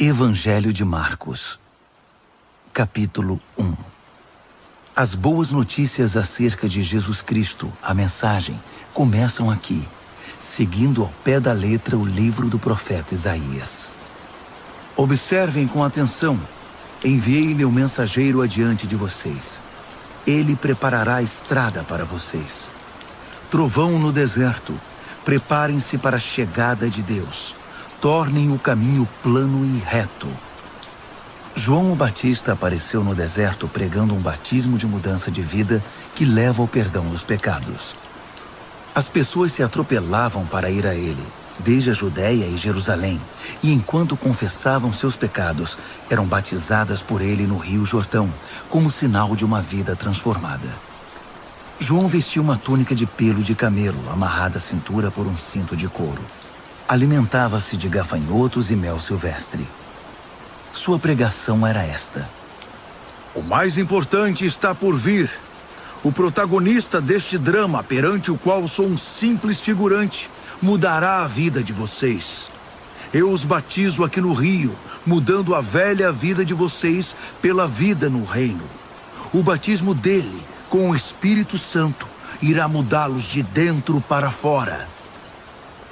Evangelho de Marcos, capítulo 1. As boas notícias acerca de Jesus Cristo, a mensagem, começam aqui, seguindo ao pé da letra o livro do profeta Isaías. Observem com atenção. Enviei meu mensageiro adiante de vocês. Ele preparará a estrada para vocês. Trovão no deserto. Preparem-se para a chegada de Deus. Tornem o caminho plano e reto. João o Batista apareceu no deserto pregando um batismo de mudança de vida que leva ao perdão dos pecados. As pessoas se atropelavam para ir a ele, desde a Judéia e Jerusalém, e enquanto confessavam seus pecados, eram batizadas por ele no Rio Jordão, como sinal de uma vida transformada. João vestia uma túnica de pelo de camelo, amarrada à cintura por um cinto de couro. Alimentava-se de gafanhotos e mel silvestre. Sua pregação era esta: o mais importante está por vir. O protagonista deste drama, perante o qual sou um simples figurante, mudará a vida de vocês. Eu os batizo aqui no rio, mudando a velha vida de vocês pela vida no reino. O batismo dele, com o Espírito Santo, irá mudá-los de dentro para fora.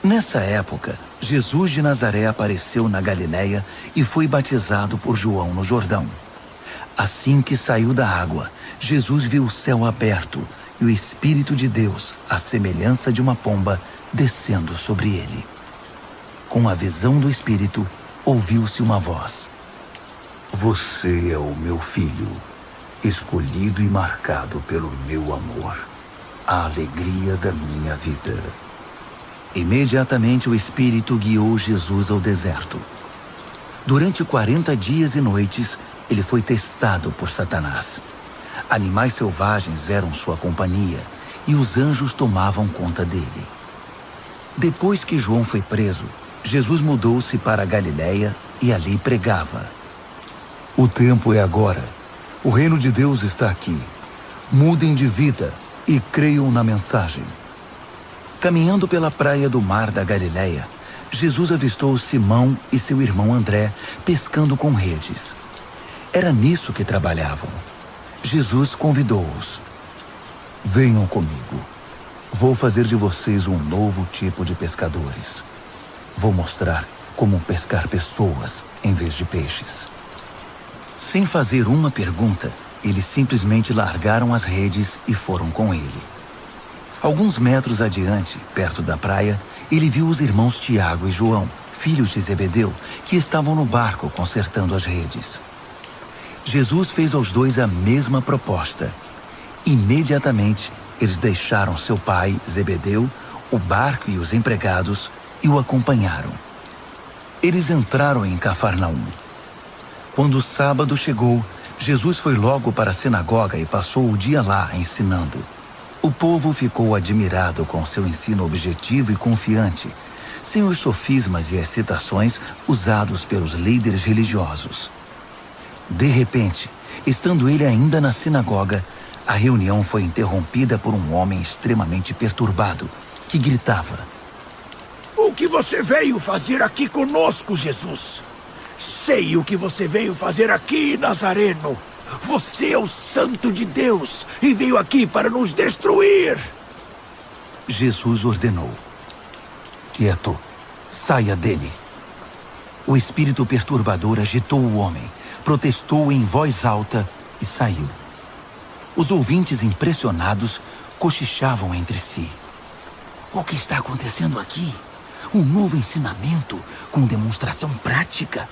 Nessa época, Jesus de Nazaré apareceu na Galiléia e foi batizado por João no Jordão. Assim que saiu da água, Jesus viu o céu aberto e o Espírito de Deus, à semelhança de uma pomba, descendo sobre ele. Com a visão do Espírito, ouviu-se uma voz: Você é o meu filho, escolhido e marcado pelo meu amor, a alegria da minha vida. Imediatamente o Espírito guiou Jesus ao deserto. Durante 40 dias e noites, ele foi testado por Satanás. Animais selvagens eram sua companhia e os anjos tomavam conta dele. Depois que João foi preso, Jesus mudou-se para a Galiléia e ali pregava: O tempo é agora. O reino de Deus está aqui. Mudem de vida e creiam na mensagem. Caminhando pela praia do mar da Galiléia, Jesus avistou Simão e seu irmão André pescando com redes. Era nisso que trabalhavam. Jesus convidou-os: Venham comigo. Vou fazer de vocês um novo tipo de pescadores. Vou mostrar como pescar pessoas em vez de peixes. Sem fazer uma pergunta, eles simplesmente largaram as redes e foram com ele. Alguns metros adiante, perto da praia, ele viu os irmãos Tiago e João, filhos de Zebedeu, que estavam no barco consertando as redes. Jesus fez aos dois a mesma proposta. Imediatamente, eles deixaram seu pai, Zebedeu, o barco e os empregados e o acompanharam. Eles entraram em Cafarnaum. Quando o sábado chegou, Jesus foi logo para a sinagoga e passou o dia lá ensinando. O povo ficou admirado com seu ensino objetivo e confiante, sem os sofismas e excitações usados pelos líderes religiosos. De repente, estando ele ainda na sinagoga, a reunião foi interrompida por um homem extremamente perturbado, que gritava: O que você veio fazer aqui conosco, Jesus? Sei o que você veio fazer aqui, Nazareno. Você é o Santo de Deus e veio aqui para nos destruir. Jesus ordenou: Quieto, saia dele. O espírito perturbador agitou o homem, protestou em voz alta e saiu. Os ouvintes, impressionados, cochichavam entre si: O que está acontecendo aqui? Um novo ensinamento com demonstração prática?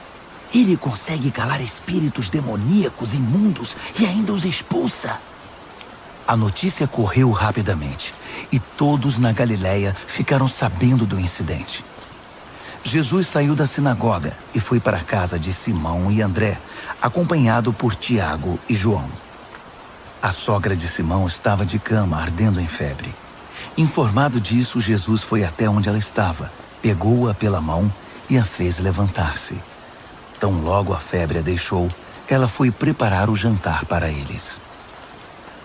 Ele consegue calar espíritos demoníacos imundos e ainda os expulsa. A notícia correu rapidamente e todos na Galiléia ficaram sabendo do incidente. Jesus saiu da sinagoga e foi para a casa de Simão e André, acompanhado por Tiago e João. A sogra de Simão estava de cama, ardendo em febre. Informado disso, Jesus foi até onde ela estava, pegou-a pela mão e a fez levantar-se. Tão logo a febre a deixou, ela foi preparar o jantar para eles.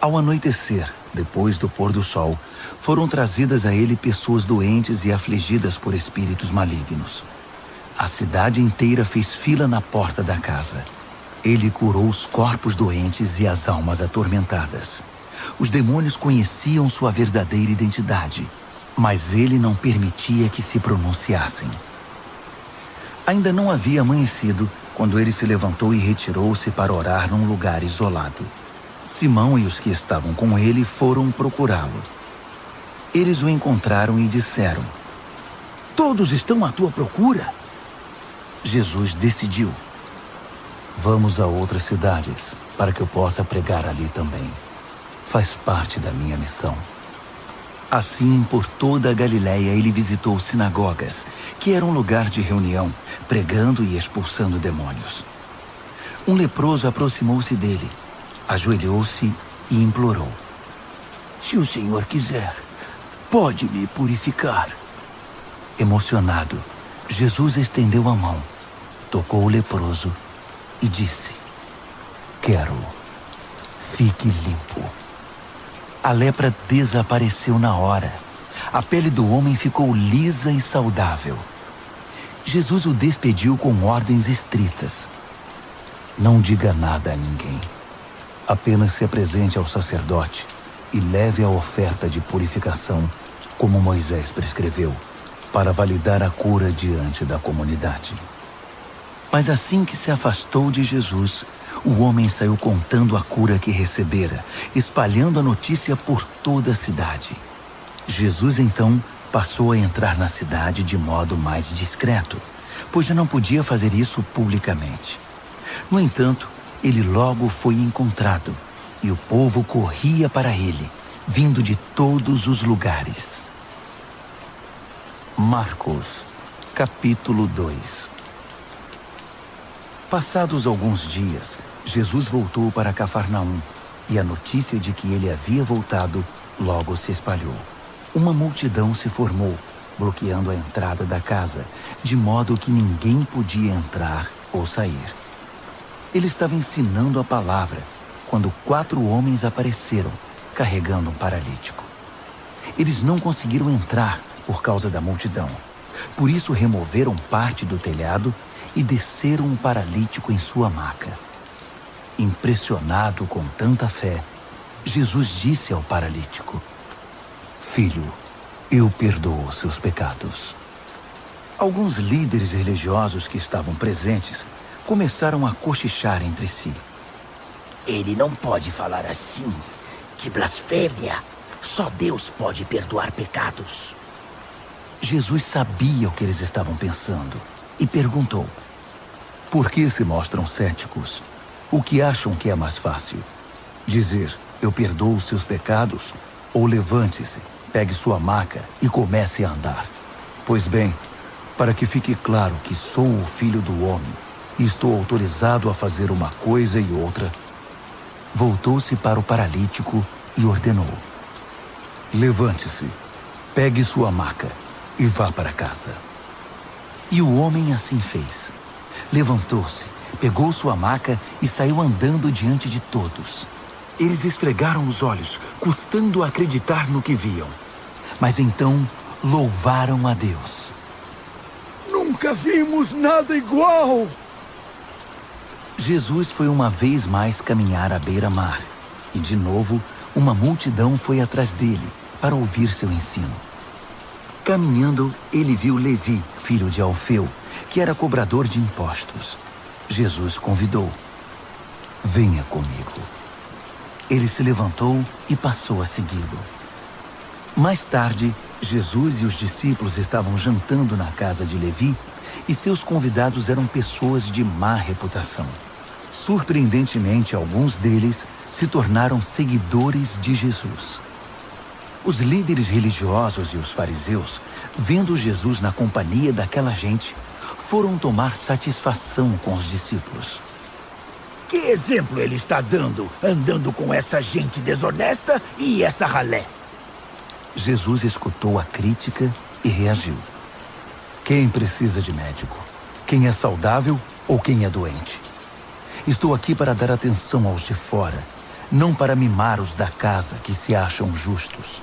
Ao anoitecer, depois do pôr do sol, foram trazidas a ele pessoas doentes e afligidas por espíritos malignos. A cidade inteira fez fila na porta da casa. Ele curou os corpos doentes e as almas atormentadas. Os demônios conheciam sua verdadeira identidade, mas ele não permitia que se pronunciassem. Ainda não havia amanhecido quando ele se levantou e retirou-se para orar num lugar isolado. Simão e os que estavam com ele foram procurá-lo. Eles o encontraram e disseram: "Todos estão à tua procura?" Jesus decidiu: "Vamos a outras cidades, para que eu possa pregar ali também. Faz parte da minha missão." Assim, por toda a Galiléia, ele visitou sinagogas, que era um lugar de reunião, pregando e expulsando demônios. Um leproso aproximou-se dele, ajoelhou-se e implorou: "Se o Senhor quiser, pode me purificar." Emocionado, Jesus estendeu a mão, tocou o leproso e disse: "Quero, fique limpo." A lepra desapareceu na hora. A pele do homem ficou lisa e saudável. Jesus o despediu com ordens estritas: "Não diga nada a ninguém. Apenas se apresente ao sacerdote e leve a oferta de purificação, como Moisés prescreveu, para validar a cura diante da comunidade." Mas assim que se afastou de Jesus, o homem saiu contando a cura que recebera, espalhando a notícia por toda a cidade. Jesus então passou a entrar na cidade de modo mais discreto, pois já não podia fazer isso publicamente. No entanto, ele logo foi encontrado, e o povo corria para ele, vindo de todos os lugares. Marcos, capítulo 2. Passados alguns dias, Jesus voltou para Cafarnaum, e a notícia de que ele havia voltado logo se espalhou. Uma multidão se formou, bloqueando a entrada da casa, de modo que ninguém podia entrar ou sair. Ele estava ensinando a palavra, quando 4 homens apareceram, carregando um paralítico. Eles não conseguiram entrar por causa da multidão. Por isso removeram parte do telhado e desceram o paralítico em sua maca. Impressionado com tanta fé, Jesus disse ao paralítico: "Filho, eu perdoo os seus pecados." Alguns líderes religiosos que estavam presentes começaram a cochichar entre si: "Ele não pode falar assim. Que blasfêmia! Só Deus pode perdoar pecados." Jesus sabia o que eles estavam pensando e perguntou: "Por que se mostram céticos? O que acham que é mais fácil? Dizer, eu perdoo os seus pecados, ou levante-se, pegue sua maca e comece a andar? Pois bem, para que fique claro que sou o Filho do Homem e estou autorizado a fazer uma coisa e outra." Voltou-se para o paralítico e ordenou: "Levante-se, pegue sua maca e vá para casa." E o homem assim fez. Levantou-se, pegou sua maca e saiu andando diante de todos. Eles esfregaram os olhos, custando acreditar no que viam. Mas então louvaram a Deus. Nunca vimos nada igual! Jesus foi uma vez mais caminhar à beira-mar. E de novo, uma multidão foi atrás dele para ouvir seu ensino. Caminhando, ele viu Levi, filho de Alfeu, que era cobrador de impostos. Jesus convidou: "Venha comigo." Ele se levantou e passou a segui-lo. Mais tarde, Jesus e os discípulos estavam jantando na casa de Levi, e seus convidados eram pessoas de má reputação. Surpreendentemente, alguns deles se tornaram seguidores de Jesus. Os líderes religiosos e os fariseus, vendo Jesus na companhia daquela gente, foram tomar satisfação com os discípulos. Que exemplo ele está dando, andando com essa gente desonesta e essa ralé? Jesus escutou a crítica e reagiu: "Quem precisa de médico? Quem é saudável ou quem é doente? Estou aqui para dar atenção aos de fora, não para mimar os da casa que se acham justos."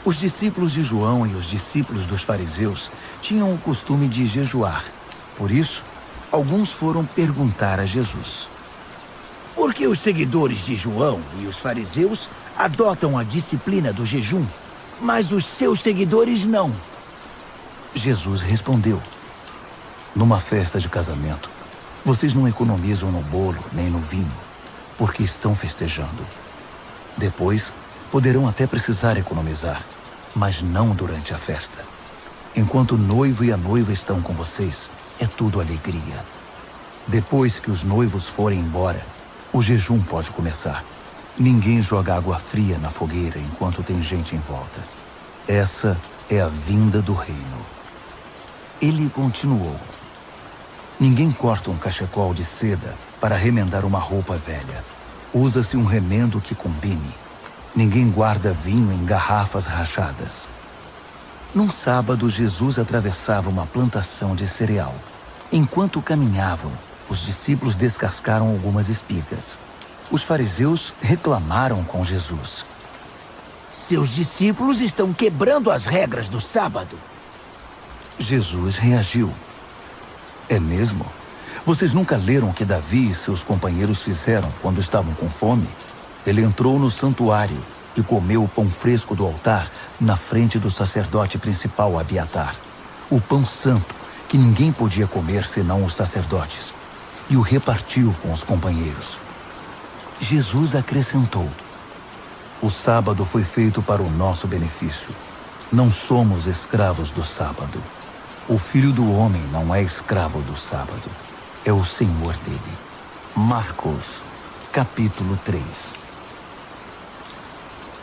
Os discípulos de João e os discípulos dos fariseus tinham o costume de jejuar. Por isso, alguns foram perguntar a Jesus: Por que os seguidores de João e os fariseus adotam a disciplina do jejum, mas os seus seguidores não? Jesus respondeu: Numa festa de casamento, vocês não economizam no bolo nem no vinho, porque estão festejando. Depois, poderão até precisar economizar, mas não durante a festa. Enquanto o noivo e a noiva estão com vocês, é tudo alegria. Depois que os noivos forem embora, o jejum pode começar. Ninguém joga água fria na fogueira enquanto tem gente em volta. Essa é a vinda do reino. Ele continuou: Ninguém corta um cachecol de seda para remendar uma roupa velha. Usa-se um remendo que combine. Ninguém guarda vinho em garrafas rachadas. Num sábado, Jesus atravessava uma plantação de cereal. Enquanto caminhavam, os discípulos descascaram algumas espigas. Os fariseus reclamaram com Jesus: Seus discípulos estão quebrando as regras do sábado. Jesus reagiu: É mesmo? Vocês nunca leram o que Davi e seus companheiros fizeram quando estavam com fome? Ele entrou no santuário e comeu o pão fresco do altar na frente do sacerdote principal Abiatar. O pão santo, que ninguém podia comer senão os sacerdotes, e o repartiu com os companheiros. Jesus acrescentou: O sábado foi feito para o nosso benefício. Não somos escravos do sábado. O Filho do Homem não é escravo do sábado. É o Senhor dele. Marcos, capítulo 3.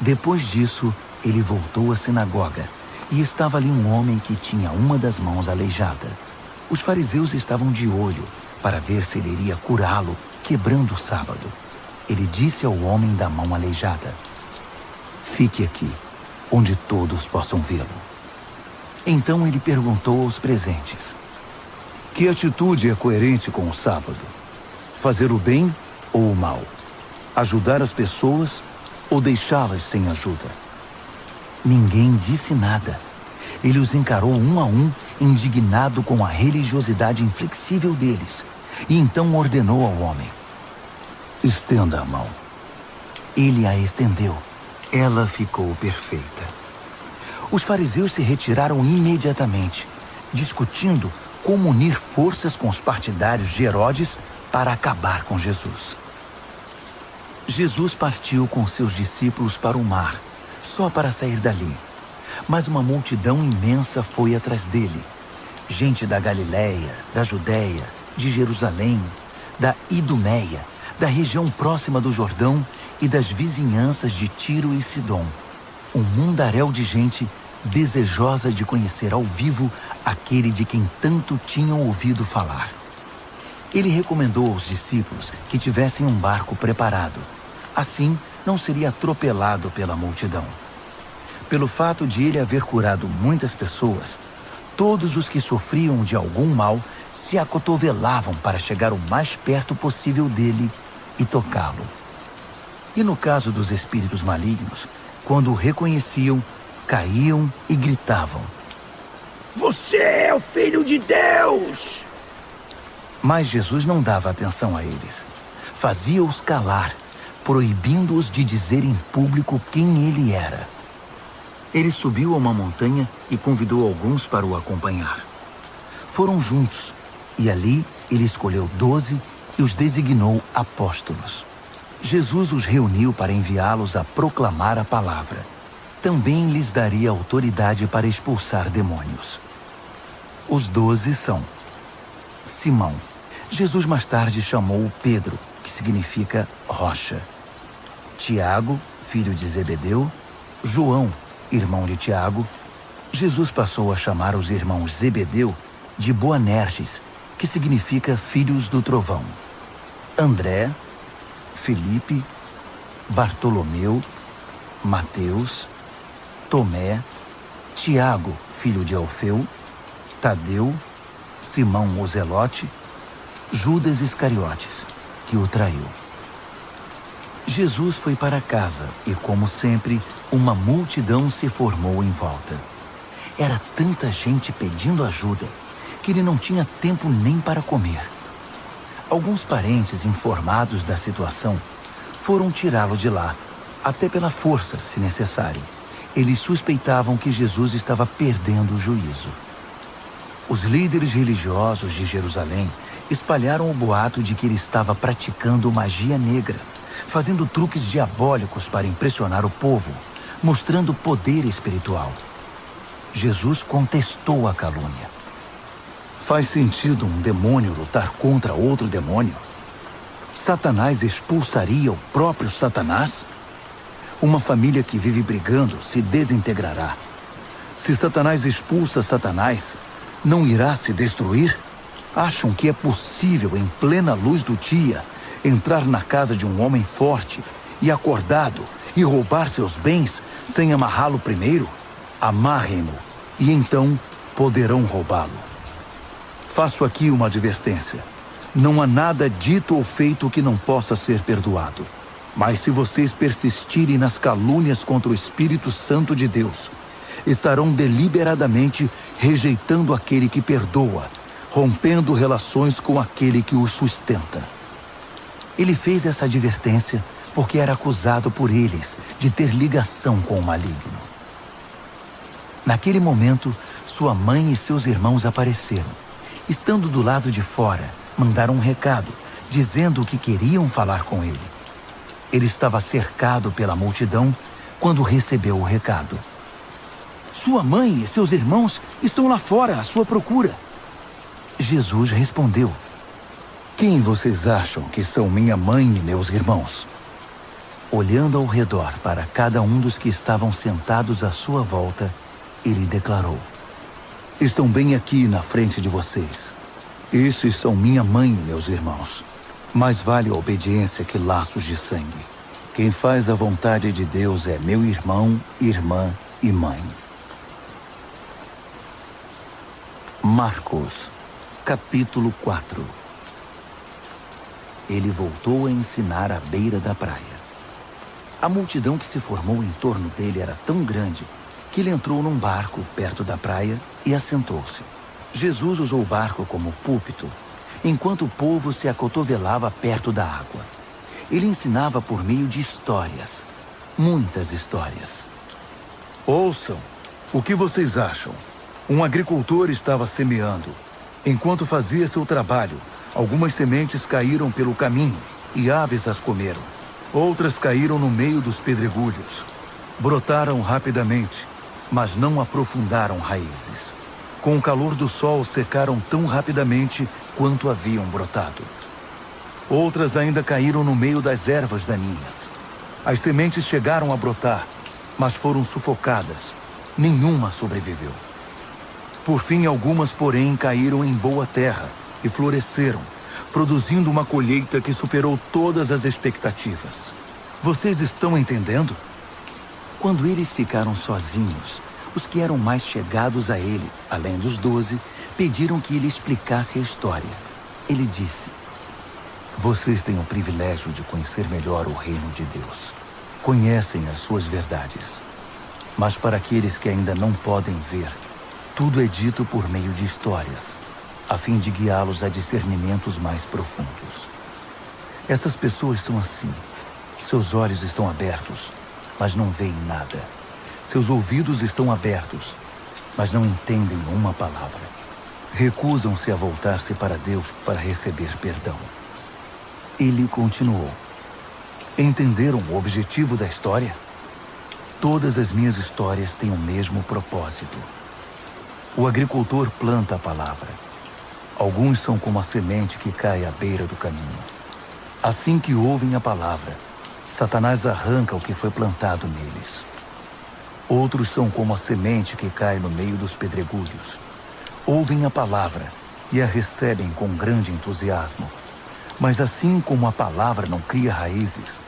Depois disso, ele voltou à sinagoga e estava ali um homem que tinha uma das mãos aleijada. Os fariseus estavam de olho para ver se ele iria curá-lo, quebrando o sábado. Ele disse ao homem da mão aleijada: Fique aqui, onde todos possam vê-lo. Então ele perguntou aos presentes: Que atitude é coerente com o sábado? Fazer o bem ou o mal? Ajudar as pessoas ou deixá-las sem ajuda? Ninguém disse nada. Ele os encarou um a um, indignado com a religiosidade inflexível deles, e então ordenou ao homem: Estenda a mão. Ele a estendeu. Ela ficou perfeita. Os fariseus se retiraram imediatamente, discutindo como unir forças com os partidários de Herodes para acabar com Jesus. Jesus partiu com seus discípulos para o mar, só para sair dali. Mas uma multidão imensa foi atrás dele. Gente da Galiléia, da Judéia, de Jerusalém, da Idumeia, da região próxima do Jordão e das vizinhanças de Tiro e Sidom. Um mundaréu de gente desejosa de conhecer ao vivo aquele de quem tanto tinham ouvido falar. Ele recomendou aos discípulos que tivessem um barco preparado. Assim, não seria atropelado pela multidão. Pelo fato de ele haver curado muitas pessoas, todos os que sofriam de algum mal se acotovelavam para chegar o mais perto possível dele e tocá-lo. E no caso dos espíritos malignos, quando o reconheciam, caíam e gritavam: Você é o Filho de Deus! Mas Jesus não dava atenção a eles. Fazia-os calar, proibindo-os de dizer em público quem ele era. Ele subiu a uma montanha e convidou alguns para o acompanhar. Foram juntos, e ali ele escolheu 12 e os designou apóstolos. Jesus os reuniu para enviá-los a proclamar a palavra. Também lhes daria autoridade para expulsar demônios. Os 12 são: Simão. Jesus mais tarde chamou Pedro, que significa rocha. Tiago, filho de Zebedeu. João, irmão de Tiago. Jesus passou a chamar os irmãos Zebedeu de Boanerges, que significa filhos do trovão. André, Felipe, Bartolomeu, Mateus, Tomé, Tiago, filho de Alfeu, Tadeu, Simão o Zelote, Judas Iscariotes, que o traiu. Jesus foi para casa e, como sempre, uma multidão se formou em volta. Era tanta gente pedindo ajuda que ele não tinha tempo nem para comer. Alguns parentes informados da situação foram tirá-lo de lá, até pela força, se necessário. Eles suspeitavam que Jesus estava perdendo o juízo. Os líderes religiosos de Jerusalém espalharam o boato de que ele estava praticando magia negra, fazendo truques diabólicos para impressionar o povo, mostrando poder espiritual. Jesus contestou a calúnia. Faz sentido um demônio lutar contra outro demônio? Satanás expulsaria o próprio Satanás? Uma família que vive brigando se desintegrará. Se Satanás expulsa Satanás, não irá se destruir? Acham que é possível, em plena luz do dia, entrar na casa de um homem forte e acordado e roubar seus bens sem amarrá-lo primeiro? Amarrem-no e então poderão roubá-lo. Faço aqui uma advertência. Não há nada dito ou feito que não possa ser perdoado. Mas se vocês persistirem nas calúnias contra o Espírito Santo de Deus, estarão deliberadamente rejeitando aquele que perdoa, rompendo relações com aquele que o sustenta. Ele fez essa advertência porque era acusado por eles de ter ligação com o maligno. Naquele momento, sua mãe e seus irmãos apareceram. Estando do lado de fora, mandaram um recado, dizendo que queriam falar com ele. Ele estava cercado pela multidão quando recebeu o recado. Sua mãe e seus irmãos estão lá fora à sua procura. Jesus respondeu: Quem vocês acham que são minha mãe e meus irmãos? Olhando ao redor para cada um dos que estavam sentados à sua volta, ele declarou: Estão bem aqui na frente de vocês. Esses são minha mãe e meus irmãos. Mais vale a obediência que laços de sangue. Quem faz a vontade de Deus é meu irmão, irmã e mãe. Marcos, capítulo 4. Ele voltou a ensinar à beira da praia. A multidão que se formou em torno dele era tão grande que ele entrou num barco perto da praia e assentou-se. Jesus usou o barco como púlpito, enquanto o povo se acotovelava perto da água. Ele ensinava por meio de histórias, muitas histórias. Ouçam, o que vocês acham? Um agricultor estava semeando. Enquanto fazia seu trabalho, algumas sementes caíram pelo caminho e aves as comeram. Outras caíram no meio dos pedregulhos. Brotaram rapidamente, mas não aprofundaram raízes. Com o calor do sol, secaram tão rapidamente quanto haviam brotado. Outras ainda caíram no meio das ervas daninhas. As sementes chegaram a brotar, mas foram sufocadas. Nenhuma sobreviveu. Por fim, algumas, porém, caíram em boa terra e floresceram, produzindo uma colheita que superou todas as expectativas. Vocês estão entendendo? Quando eles ficaram sozinhos, os que eram mais chegados a ele, além dos 12, pediram que ele explicasse a história. Ele disse: Vocês têm o privilégio de conhecer melhor o reino de Deus. Conhecem as suas verdades. Mas para aqueles que ainda não podem ver, tudo é dito por meio de histórias, a fim de guiá-los a discernimentos mais profundos. Essas pessoas são assim. Seus olhos estão abertos, mas não veem nada. Seus ouvidos estão abertos, mas não entendem uma palavra. Recusam-se a voltar-se para Deus para receber perdão. Ele continuou: Entenderam o objetivo da história? Todas as minhas histórias têm o mesmo propósito. O agricultor planta a palavra. Alguns são como a semente que cai à beira do caminho. Assim que ouvem a palavra, Satanás arranca o que foi plantado neles. Outros são como a semente que cai no meio dos pedregulhos. Ouvem a palavra e a recebem com grande entusiasmo. Mas assim como a palavra não cria raízes,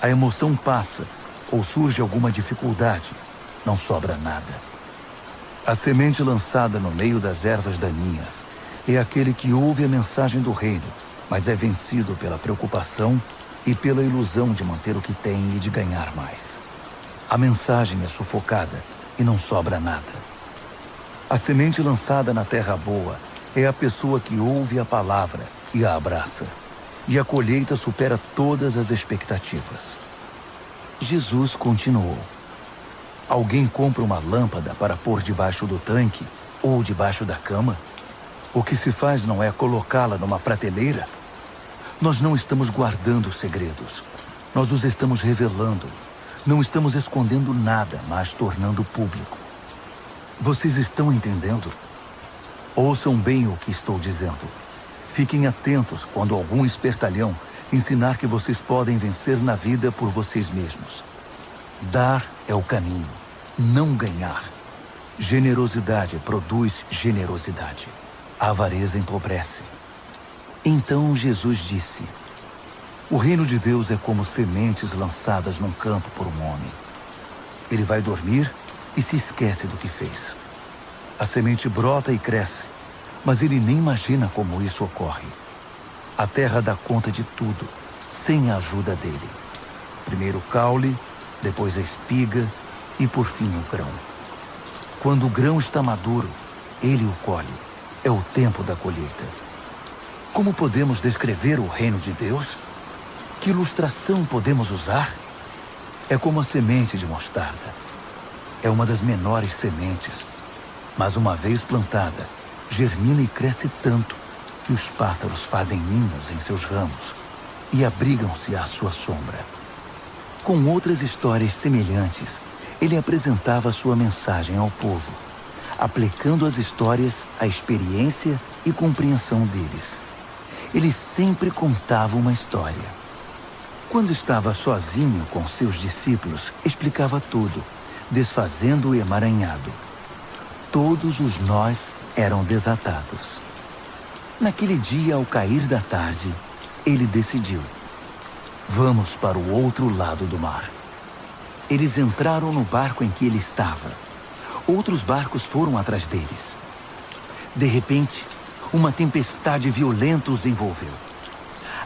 a emoção passa ou surge alguma dificuldade, não sobra nada. A semente lançada no meio das ervas daninhas é aquele que ouve a mensagem do reino, mas é vencido pela preocupação e pela ilusão de manter o que tem e de ganhar mais. A mensagem é sufocada e não sobra nada. A semente lançada na terra boa é a pessoa que ouve a palavra e a abraça. E a colheita supera todas as expectativas. Jesus continuou. Alguém compra uma lâmpada para pôr debaixo do tanque ou debaixo da cama? O que se faz não é colocá-la numa prateleira? Nós não estamos guardando segredos. Nós os estamos revelando. Não estamos escondendo nada, mas tornando público. Vocês estão entendendo? Ouçam bem o que estou dizendo. Fiquem atentos quando algum espertalhão ensinar que vocês podem vencer na vida por vocês mesmos. Dar é o caminho, não ganhar. Generosidade produz generosidade. A avareza empobrece. Então Jesus disse: o reino de Deus é como sementes lançadas num campo por um homem. Ele vai dormir e se esquece do que fez. A semente brota e cresce, mas ele nem imagina como isso ocorre. A terra dá conta de tudo, sem a ajuda dele. Primeiro o caule, depois a espiga e por fim o grão. Quando o grão está maduro, ele o colhe. É o tempo da colheita. Como podemos descrever o reino de Deus? Que ilustração podemos usar? É como a semente de mostarda. É uma das menores sementes, mas uma vez plantada, germina e cresce tanto que os pássaros fazem ninhos em seus ramos e abrigam-se à sua sombra. Com outras histórias semelhantes, ele apresentava sua mensagem ao povo, aplicando as histórias à experiência e compreensão deles. Ele sempre contava uma história. Quando estava sozinho com seus discípulos, explicava tudo, desfazendo o emaranhado. Todos os nós eram desatados. Naquele dia, ao cair da tarde, ele decidiu: vamos para o outro lado do mar. Eles entraram no barco em que ele estava. Outros barcos foram atrás deles. De repente, uma tempestade violenta os envolveu.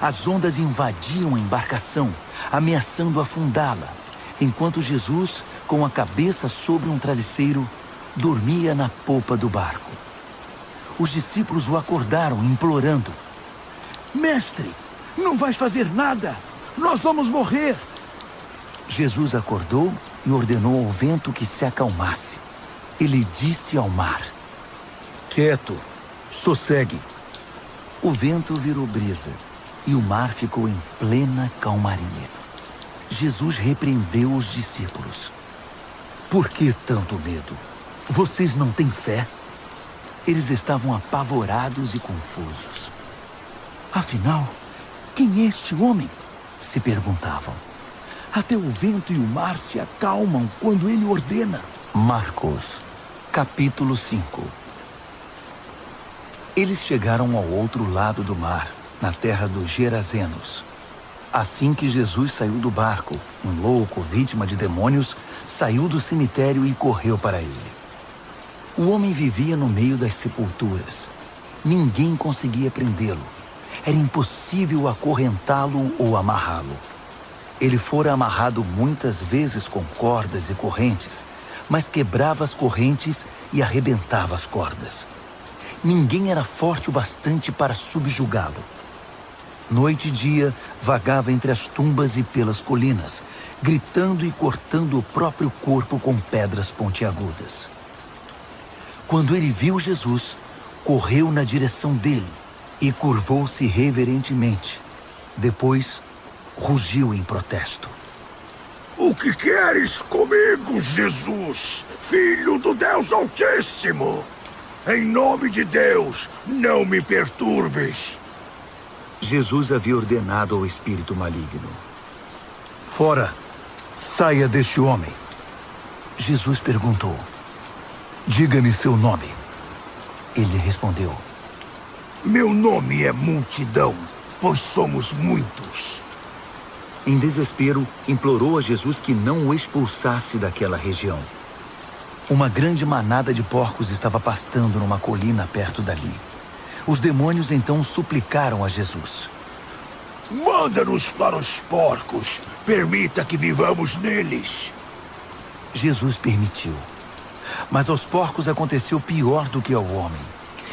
As ondas invadiam a embarcação, ameaçando afundá-la, enquanto Jesus, com a cabeça sobre um travesseiro, dormia na popa do barco. Os discípulos o acordaram, implorando: mestre, não vais fazer nada! Nós vamos morrer! Jesus acordou e ordenou ao vento que se acalmasse. Ele disse ao mar: quieto, sossegue. O vento virou brisa e o mar ficou em plena calmaria. Jesus repreendeu os discípulos: por que tanto medo? Vocês não têm fé? Eles estavam apavorados e confusos. Afinal, quem é este homem? Se perguntavam. Até o vento e o mar se acalmam quando ele ordena. Marcos, capítulo 5. Eles chegaram ao outro lado do mar, na terra dos Gerazenos. Assim que Jesus saiu do barco, um louco, vítima de demônios, saiu do cemitério e correu para ele. O homem vivia no meio das sepulturas. Ninguém conseguia prendê-lo. Era impossível acorrentá-lo ou amarrá-lo. Ele fora amarrado muitas vezes com cordas e correntes, mas quebrava as correntes e arrebentava as cordas. Ninguém era forte o bastante para subjugá-lo. Noite e dia, vagava entre as tumbas e pelas colinas, gritando e cortando o próprio corpo com pedras pontiagudas. Quando ele viu Jesus, correu na direção dele e curvou-se reverentemente. Depois, rugiu em protesto. O que queres comigo, Jesus, Filho do Deus Altíssimo? Em nome de Deus, não me perturbes. Jesus havia ordenado ao espírito maligno: Fora! Saia deste homem! Jesus perguntou: Diga-me seu nome. Ele respondeu: Meu nome é Multidão, pois somos muitos. Em desespero, implorou a Jesus que não o expulsasse daquela região. Uma grande manada de porcos estava pastando numa colina perto dali. Os demônios então suplicaram a Jesus: Manda-nos para os porcos, permita que vivamos neles. Jesus permitiu. Mas aos porcos aconteceu pior do que ao homem.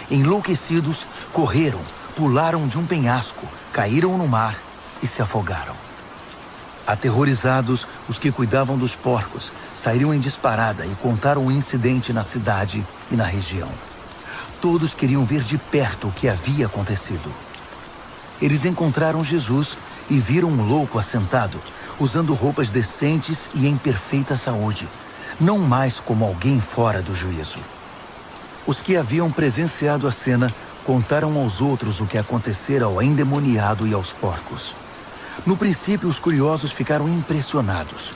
Enlouquecidos, correram, pularam de um penhasco, caíram no mar e se afogaram. Aterrorizados, os que cuidavam dos porcos saíram em disparada e contaram o incidente na cidade e na região. Todos queriam ver de perto o que havia acontecido. Eles encontraram Jesus e viram um louco assentado, usando roupas decentes e em perfeita saúde, não mais como alguém fora do juízo. Os que haviam presenciado a cena contaram aos outros o que acontecera ao endemoniado e aos porcos. No princípio, os curiosos ficaram impressionados.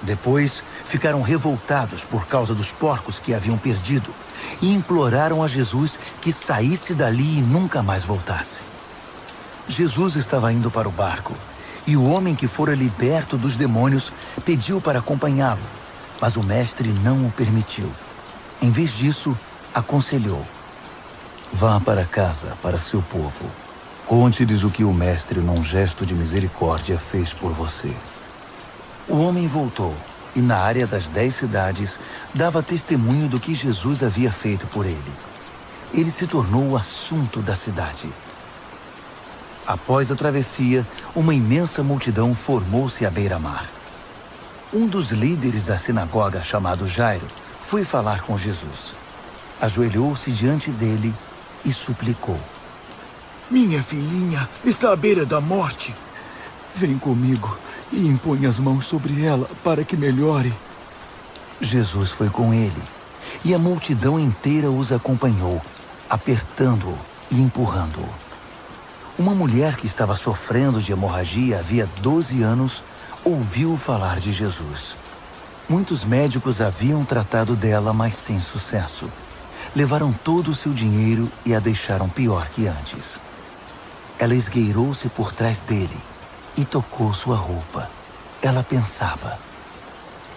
Depois, ficaram revoltados por causa dos porcos que haviam perdido e imploraram a Jesus que saísse dali e nunca mais voltasse. Jesus estava indo para o barco e o homem que fora liberto dos demônios pediu para acompanhá-lo, mas o mestre não o permitiu. Em vez disso, aconselhou: vá para casa, para seu povo. Conte-lhes o que o mestre, num gesto de misericórdia, fez por você. O homem voltou e, na área das 10 cidades, dava testemunho do que Jesus havia feito por ele. Ele se tornou o assunto da cidade. Após a travessia, uma imensa multidão formou-se à beira-mar. Um dos líderes da sinagoga, chamado Jairo, foi falar com Jesus. Ajoelhou-se diante dele e suplicou: Minha filhinha está à beira da morte. Vem comigo e impõe as mãos sobre ela para que melhore. Jesus foi com ele, e a multidão inteira os acompanhou, apertando-o e empurrando-o. Uma mulher que estava sofrendo de hemorragia havia 12 anos ouviu falar de Jesus. Muitos médicos haviam tratado dela, mas sem sucesso. Levaram todo o seu dinheiro e a deixaram pior que antes. Ela esgueirou-se por trás dele e tocou sua roupa. Ela pensava: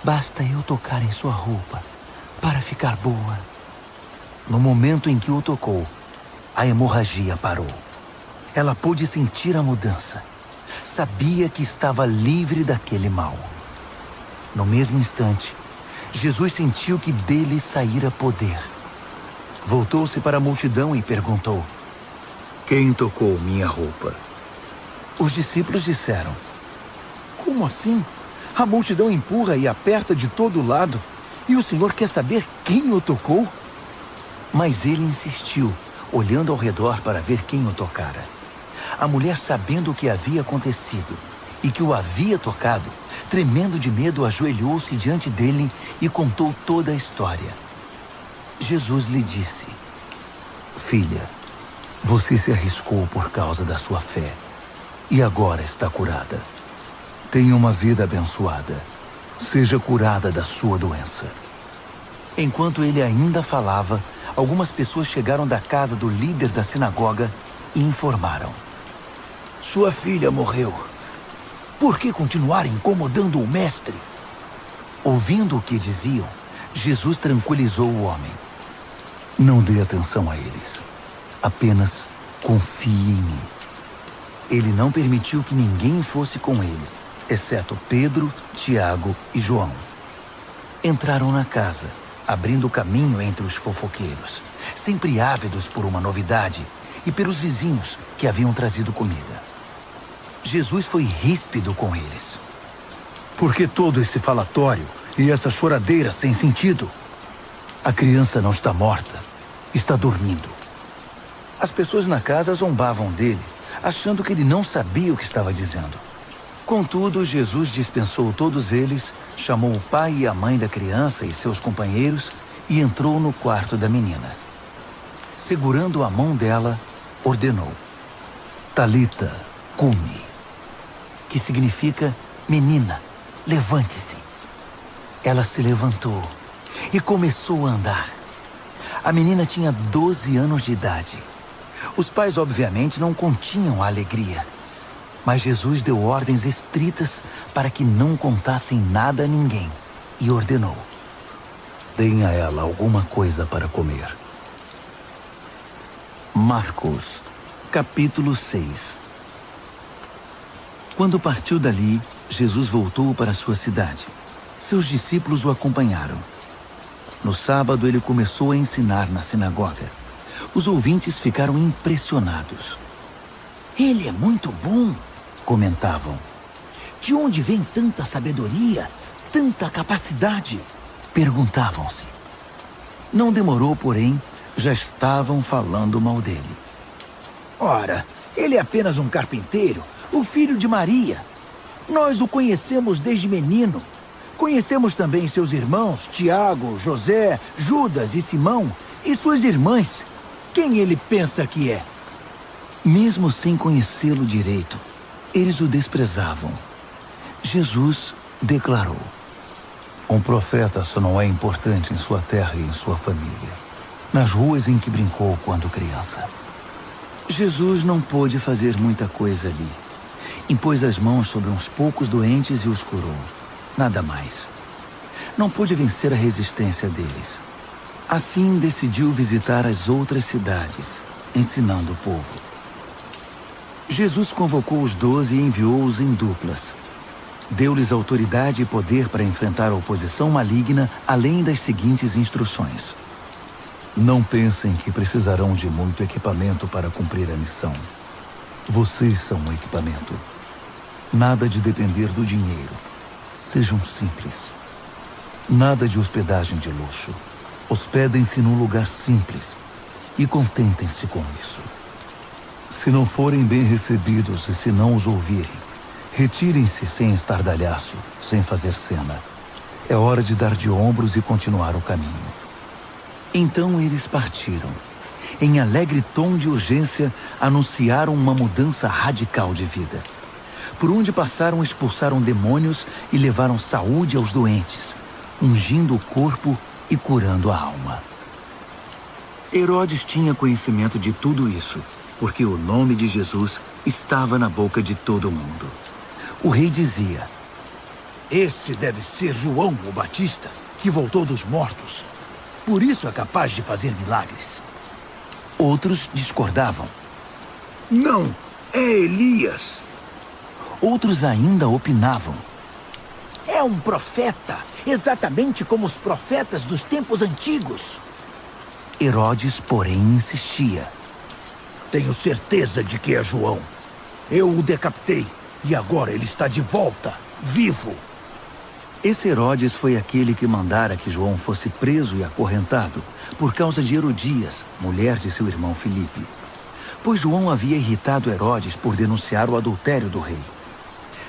basta eu tocar em sua roupa para ficar boa. No momento em que o tocou, a hemorragia parou. Ela pôde sentir a mudança. Sabia que estava livre daquele mal. No mesmo instante, Jesus sentiu que dele saíra poder. Voltou-se para a multidão e perguntou: Quem tocou minha roupa? Os discípulos disseram: Como assim? A multidão empurra e aperta de todo lado. E o senhor quer saber quem o tocou? Mas ele insistiu, olhando ao redor para ver quem o tocara. A mulher, sabendo o que havia acontecido e que o havia tocado, tremendo de medo, ajoelhou-se diante dele e contou toda a história. Jesus lhe disse: Filha, você se arriscou por causa da sua fé e agora está curada. Tenha uma vida abençoada. Seja curada da sua doença. Enquanto ele ainda falava, algumas pessoas chegaram da casa do líder da sinagoga e informaram: Sua filha morreu. Por que continuar incomodando o mestre? Ouvindo o que diziam, Jesus tranquilizou o homem. Não dê atenção a eles. Apenas confie em mim. Ele não permitiu que ninguém fosse com ele, exceto Pedro, Tiago e João. Entraram na casa, abrindo caminho entre os fofoqueiros, sempre ávidos por uma novidade, e pelos vizinhos que haviam trazido comida. Jesus foi ríspido com eles. Por que todo esse falatório e essa choradeira sem sentido? A criança não está morta, está dormindo. As pessoas na casa zombavam dele, achando que ele não sabia o que estava dizendo. Contudo, Jesus dispensou todos eles, chamou o pai e a mãe da criança e seus companheiros e entrou no quarto da menina. Segurando a mão dela, ordenou: Talita, cumi, que significa: menina, levante-se. Ela se levantou e começou a andar. A menina tinha 12 anos de idade. Os pais, obviamente, não continham a alegria. Mas Jesus deu ordens estritas para que não contassem nada a ninguém e ordenou: Deem a ela alguma coisa para comer. Marcos, capítulo 6. Quando partiu dali, Jesus voltou para sua cidade. Seus discípulos o acompanharam. No sábado, ele começou a ensinar na sinagoga. Os ouvintes ficaram impressionados. Ele é muito bom, comentavam. De onde vem tanta sabedoria, tanta capacidade? Perguntavam-se. Não demorou, porém, já estavam falando mal dele. Ora, ele é apenas um carpinteiro, o filho de Maria. Nós o conhecemos desde menino. Conhecemos também seus irmãos, Tiago, José, Judas e Simão, e suas irmãs. Quem ele pensa que é? Mesmo sem conhecê-lo direito, eles o desprezavam. Jesus declarou: um profeta só não é importante em sua terra e em sua família, nas ruas em que brincou quando criança. Jesus não pôde fazer muita coisa ali. Impôs as mãos sobre uns poucos doentes e os curou. Nada mais. Não pôde vencer a resistência deles. Assim, decidiu visitar as outras cidades, ensinando o povo. Jesus convocou os 12 e enviou-os em duplas. Deu-lhes autoridade e poder para enfrentar a oposição maligna, além das seguintes instruções: não pensem que precisarão de muito equipamento para cumprir a missão. Vocês são um equipamento. Nada de depender do dinheiro. Sejam simples. Nada de hospedagem de luxo. Hospedem-se num lugar simples e contentem-se com isso. Se não forem bem recebidos e se não os ouvirem, retirem-se sem estardalhaço, sem fazer cena. É hora de dar de ombros e continuar o caminho. Então eles partiram. Em alegre tom de urgência, anunciaram uma mudança radical de vida. Por onde passaram, expulsaram demônios e levaram saúde aos doentes, ungindo o corpo e curando a alma. Herodes tinha conhecimento de tudo isso, porque o nome de Jesus estava na boca de todo mundo. O rei dizia: esse deve ser João o Batista, que voltou dos mortos. Por isso é capaz de fazer milagres. Outros discordavam. Não, é Elias. Outros ainda opinavam. É um profeta, exatamente como os profetas dos tempos antigos. Herodes, porém, insistia. Tenho certeza de que é João. Eu o decapitei e agora ele está de volta, vivo. Esse Herodes foi aquele que mandara que João fosse preso e acorrentado por causa de Herodias, mulher de seu irmão Filipe. Pois João havia irritado Herodes por denunciar o adultério do rei.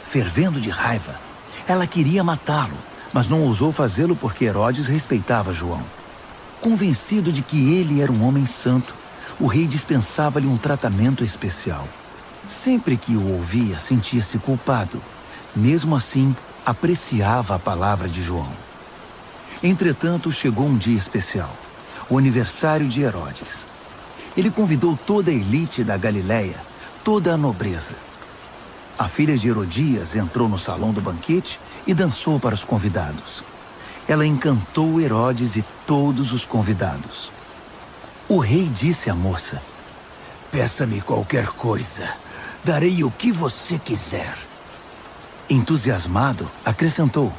Fervendo de raiva, ela queria matá-lo, mas não ousou fazê-lo porque Herodes respeitava João. Convencido de que ele era um homem santo, o rei dispensava-lhe um tratamento especial. Sempre que o ouvia, sentia-se culpado. Mesmo assim, apreciava a palavra de João. Entretanto, chegou um dia especial, o aniversário de Herodes. Ele convidou toda a elite da Galileia, toda a nobreza. A filha de Herodias entrou no salão do banquete e dançou para os convidados. Ela encantou Herodes e todos os convidados. O rei disse à moça: peça-me qualquer coisa, darei o que você quiser. Entusiasmado, acrescentou: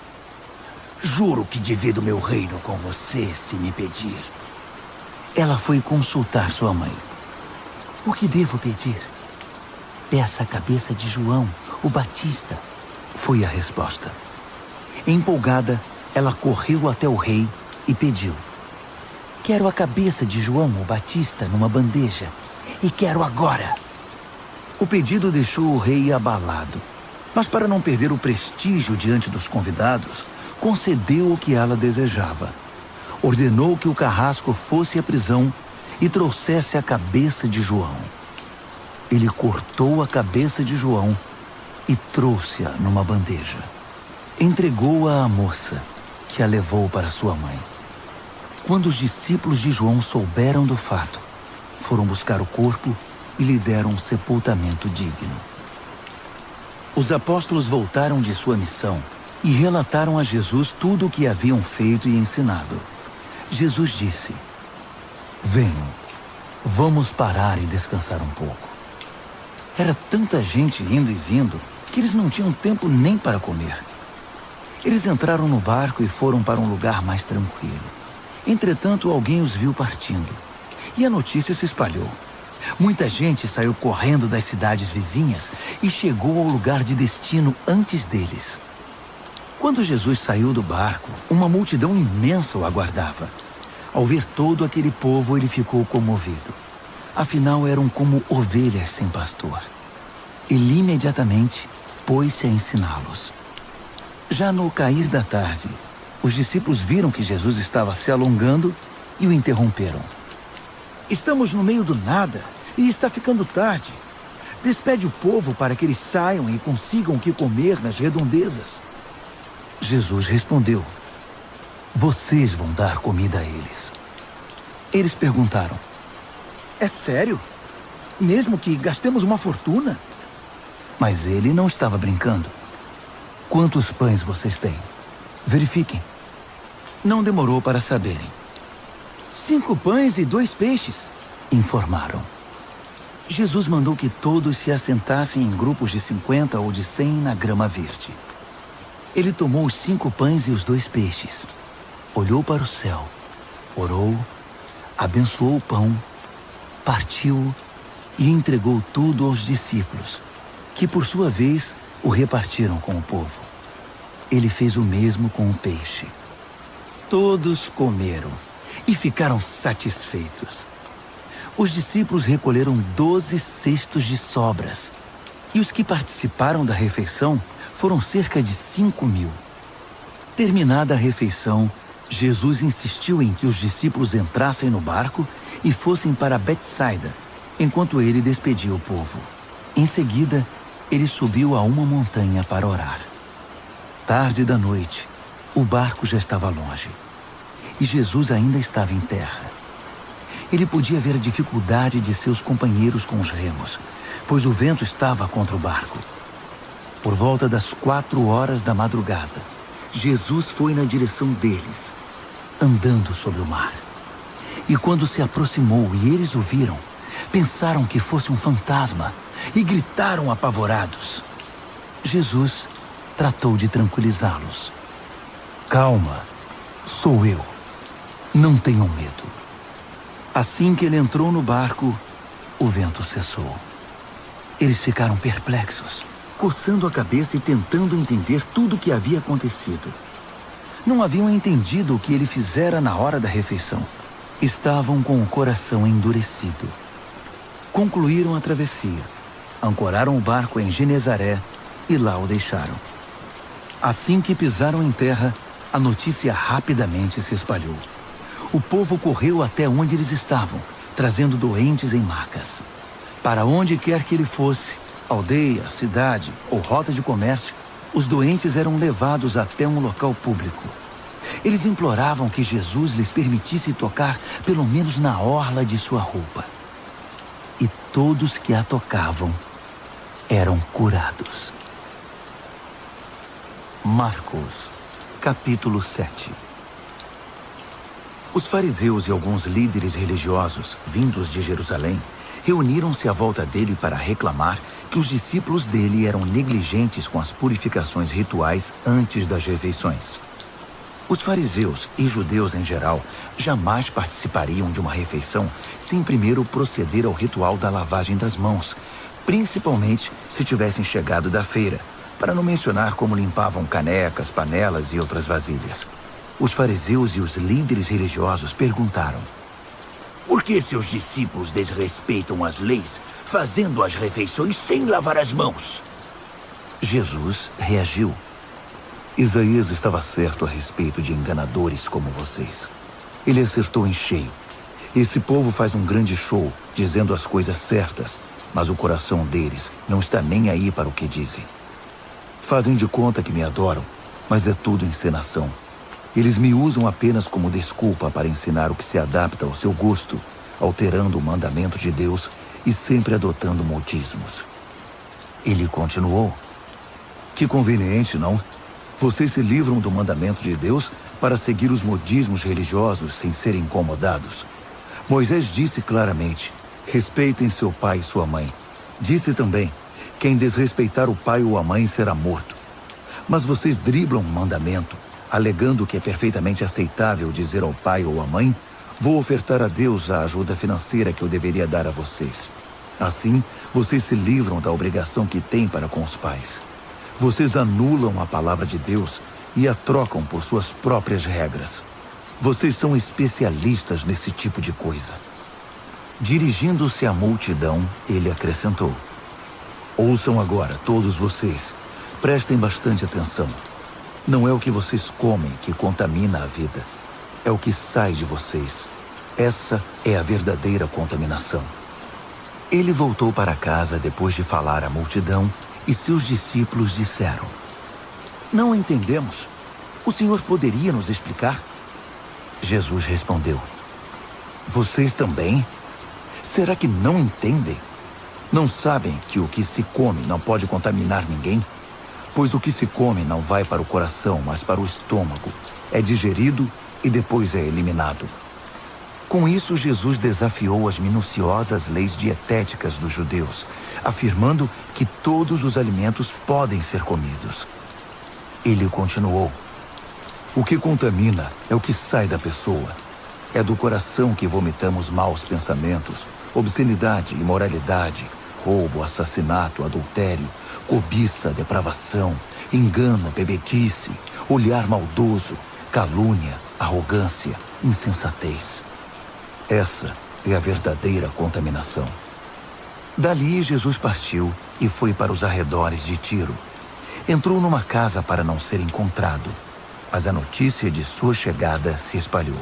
juro que divido meu reino com você se me pedir. Ela foi consultar sua mãe. O que devo pedir? Peça a cabeça de João, o Batista, foi a resposta. Empolgada, ela correu até o rei e pediu: quero a cabeça de João, o Batista, numa bandeja. E quero agora. O pedido deixou o rei abalado. Mas para não perder o prestígio diante dos convidados, concedeu o que ela desejava. Ordenou que o carrasco fosse à prisão e trouxesse a cabeça de João. Ele cortou a cabeça de João e trouxe-a numa bandeja. Entregou-a à moça, que a levou para sua mãe. Quando os discípulos de João souberam do fato, foram buscar o corpo e lhe deram um sepultamento digno. Os apóstolos voltaram de sua missão e relataram a Jesus tudo o que haviam feito e ensinado. Jesus disse: venham, vamos parar e descansar um pouco. Era tanta gente indo e vindo que eles não tinham tempo nem para comer. Eles entraram no barco e foram para um lugar mais tranquilo. Entretanto, alguém os viu partindo. E a notícia se espalhou. Muita gente saiu correndo das cidades vizinhas e chegou ao lugar de destino antes deles. Quando Jesus saiu do barco, uma multidão imensa o aguardava. Ao ver todo aquele povo, ele ficou comovido. Afinal, eram como ovelhas sem pastor. Ele imediatamente pôs-se a ensiná-los. Já no cair da tarde, os discípulos viram que Jesus estava se alongando e o interromperam. Estamos no meio do nada e está ficando tarde. Despede o povo para que eles saiam e consigam o que comer nas redondezas. Jesus respondeu: vocês vão dar comida a eles. Eles perguntaram: É sério? Mesmo que gastemos uma fortuna? Mas ele não estava brincando. Quantos pães vocês têm? Verifiquem. Não demorou para saberem. 5 pães e 2 peixes, informaram. Jesus mandou que todos se assentassem em grupos de 50 ou de 100 na grama verde. Ele tomou os 5 pães e os 2 peixes, olhou para o céu, orou, abençoou o pão, partiu-o e entregou tudo aos discípulos, que por sua vez o repartiram com o povo. Ele fez o mesmo com o peixe. Todos comeram e ficaram satisfeitos. Os discípulos recolheram 12 cestos de sobras, e os que participaram da refeição foram cerca de 5.000. Terminada a refeição, Jesus insistiu em que os discípulos entrassem no barco e fossem para Betsaida, enquanto ele despedia o povo. Em seguida, ele subiu a uma montanha para orar. Tarde da noite, o barco já estava longe, e Jesus ainda estava em terra. Ele podia ver a dificuldade de seus companheiros com os remos, pois o vento estava contra o barco. Por volta das 4 horas da madrugada, Jesus foi na direção deles, andando sobre o mar. E quando se aproximou e eles o viram, pensaram que fosse um fantasma e gritaram apavorados. Jesus tratou de tranquilizá-los. Calma, sou eu. Não tenham medo. Assim que ele entrou no barco, o vento cessou. Eles ficaram perplexos, coçando a cabeça e tentando entender tudo o que havia acontecido. Não haviam entendido o que ele fizera na hora da refeição. Estavam com o coração endurecido. Concluíram a travessia, ancoraram o barco em Genezaré e lá o deixaram. Assim que pisaram em terra, a notícia rapidamente se espalhou. O povo correu até onde eles estavam, trazendo doentes em macas. Para onde quer que ele fosse, aldeia, cidade ou rota de comércio, os doentes eram levados até um local público. Eles imploravam que Jesus lhes permitisse tocar pelo menos na orla de sua roupa. E todos que a tocavam eram curados. Marcos, capítulo 7. Os fariseus e alguns líderes religiosos, vindos de Jerusalém, reuniram-se à volta dele para reclamar que os discípulos dele eram negligentes com as purificações rituais antes das refeições. Os fariseus e judeus em geral jamais participariam de uma refeição sem primeiro proceder ao ritual da lavagem das mãos, principalmente se tivessem chegado da feira, para não mencionar como limpavam canecas, panelas e outras vasilhas. Os fariseus e os líderes religiosos perguntaram: por que seus discípulos desrespeitam as leis, fazendo as refeições sem lavar as mãos? Jesus reagiu: Isaías estava certo a respeito de enganadores como vocês. Ele acertou em cheio. Esse povo faz um grande show, dizendo as coisas certas, mas o coração deles não está nem aí para o que dizem. Fazem de conta que me adoram, mas é tudo encenação. Eles me usam apenas como desculpa para ensinar o que se adapta ao seu gosto, alterando o mandamento de Deus e sempre adotando modismos. Ele continuou: que conveniente, não? Vocês se livram do mandamento de Deus para seguir os modismos religiosos sem serem incomodados. Moisés disse claramente: respeitem seu pai e sua mãe. Disse também: quem desrespeitar o pai ou a mãe será morto. Mas vocês driblam o mandamento, Alegando que é perfeitamente aceitável dizer ao pai ou à mãe, vou ofertar a Deus a ajuda financeira que eu deveria dar a vocês. Assim, vocês se livram da obrigação que têm para com os pais. Vocês anulam a palavra de Deus e a trocam por suas próprias regras. Vocês são especialistas nesse tipo de coisa. Dirigindo-se à multidão, ele acrescentou: ouçam agora, todos vocês. Prestem bastante atenção. Não é o que vocês comem que contamina a vida. É o que sai de vocês. Essa é a verdadeira contaminação. Ele voltou para casa depois de falar à multidão e seus discípulos disseram: não entendemos. O Senhor poderia nos explicar? Jesus respondeu: vocês também? Será que não entendem? Não sabem que o que se come não pode contaminar ninguém? Pois o que se come não vai para o coração, mas para o estômago. É digerido e depois é eliminado. Com isso, Jesus desafiou as minuciosas leis dietéticas dos judeus, afirmando que todos os alimentos podem ser comidos. Ele continuou: o que contamina é o que sai da pessoa. É do coração que vomitamos maus pensamentos, obscenidade, imoralidade, roubo, assassinato, adultério, cobiça, depravação, engano, bebedice, olhar maldoso, calúnia, arrogância, insensatez. Essa é a verdadeira contaminação. Dali, Jesus partiu e foi para os arredores de Tiro. Entrou numa casa para não ser encontrado, mas a notícia de sua chegada se espalhou.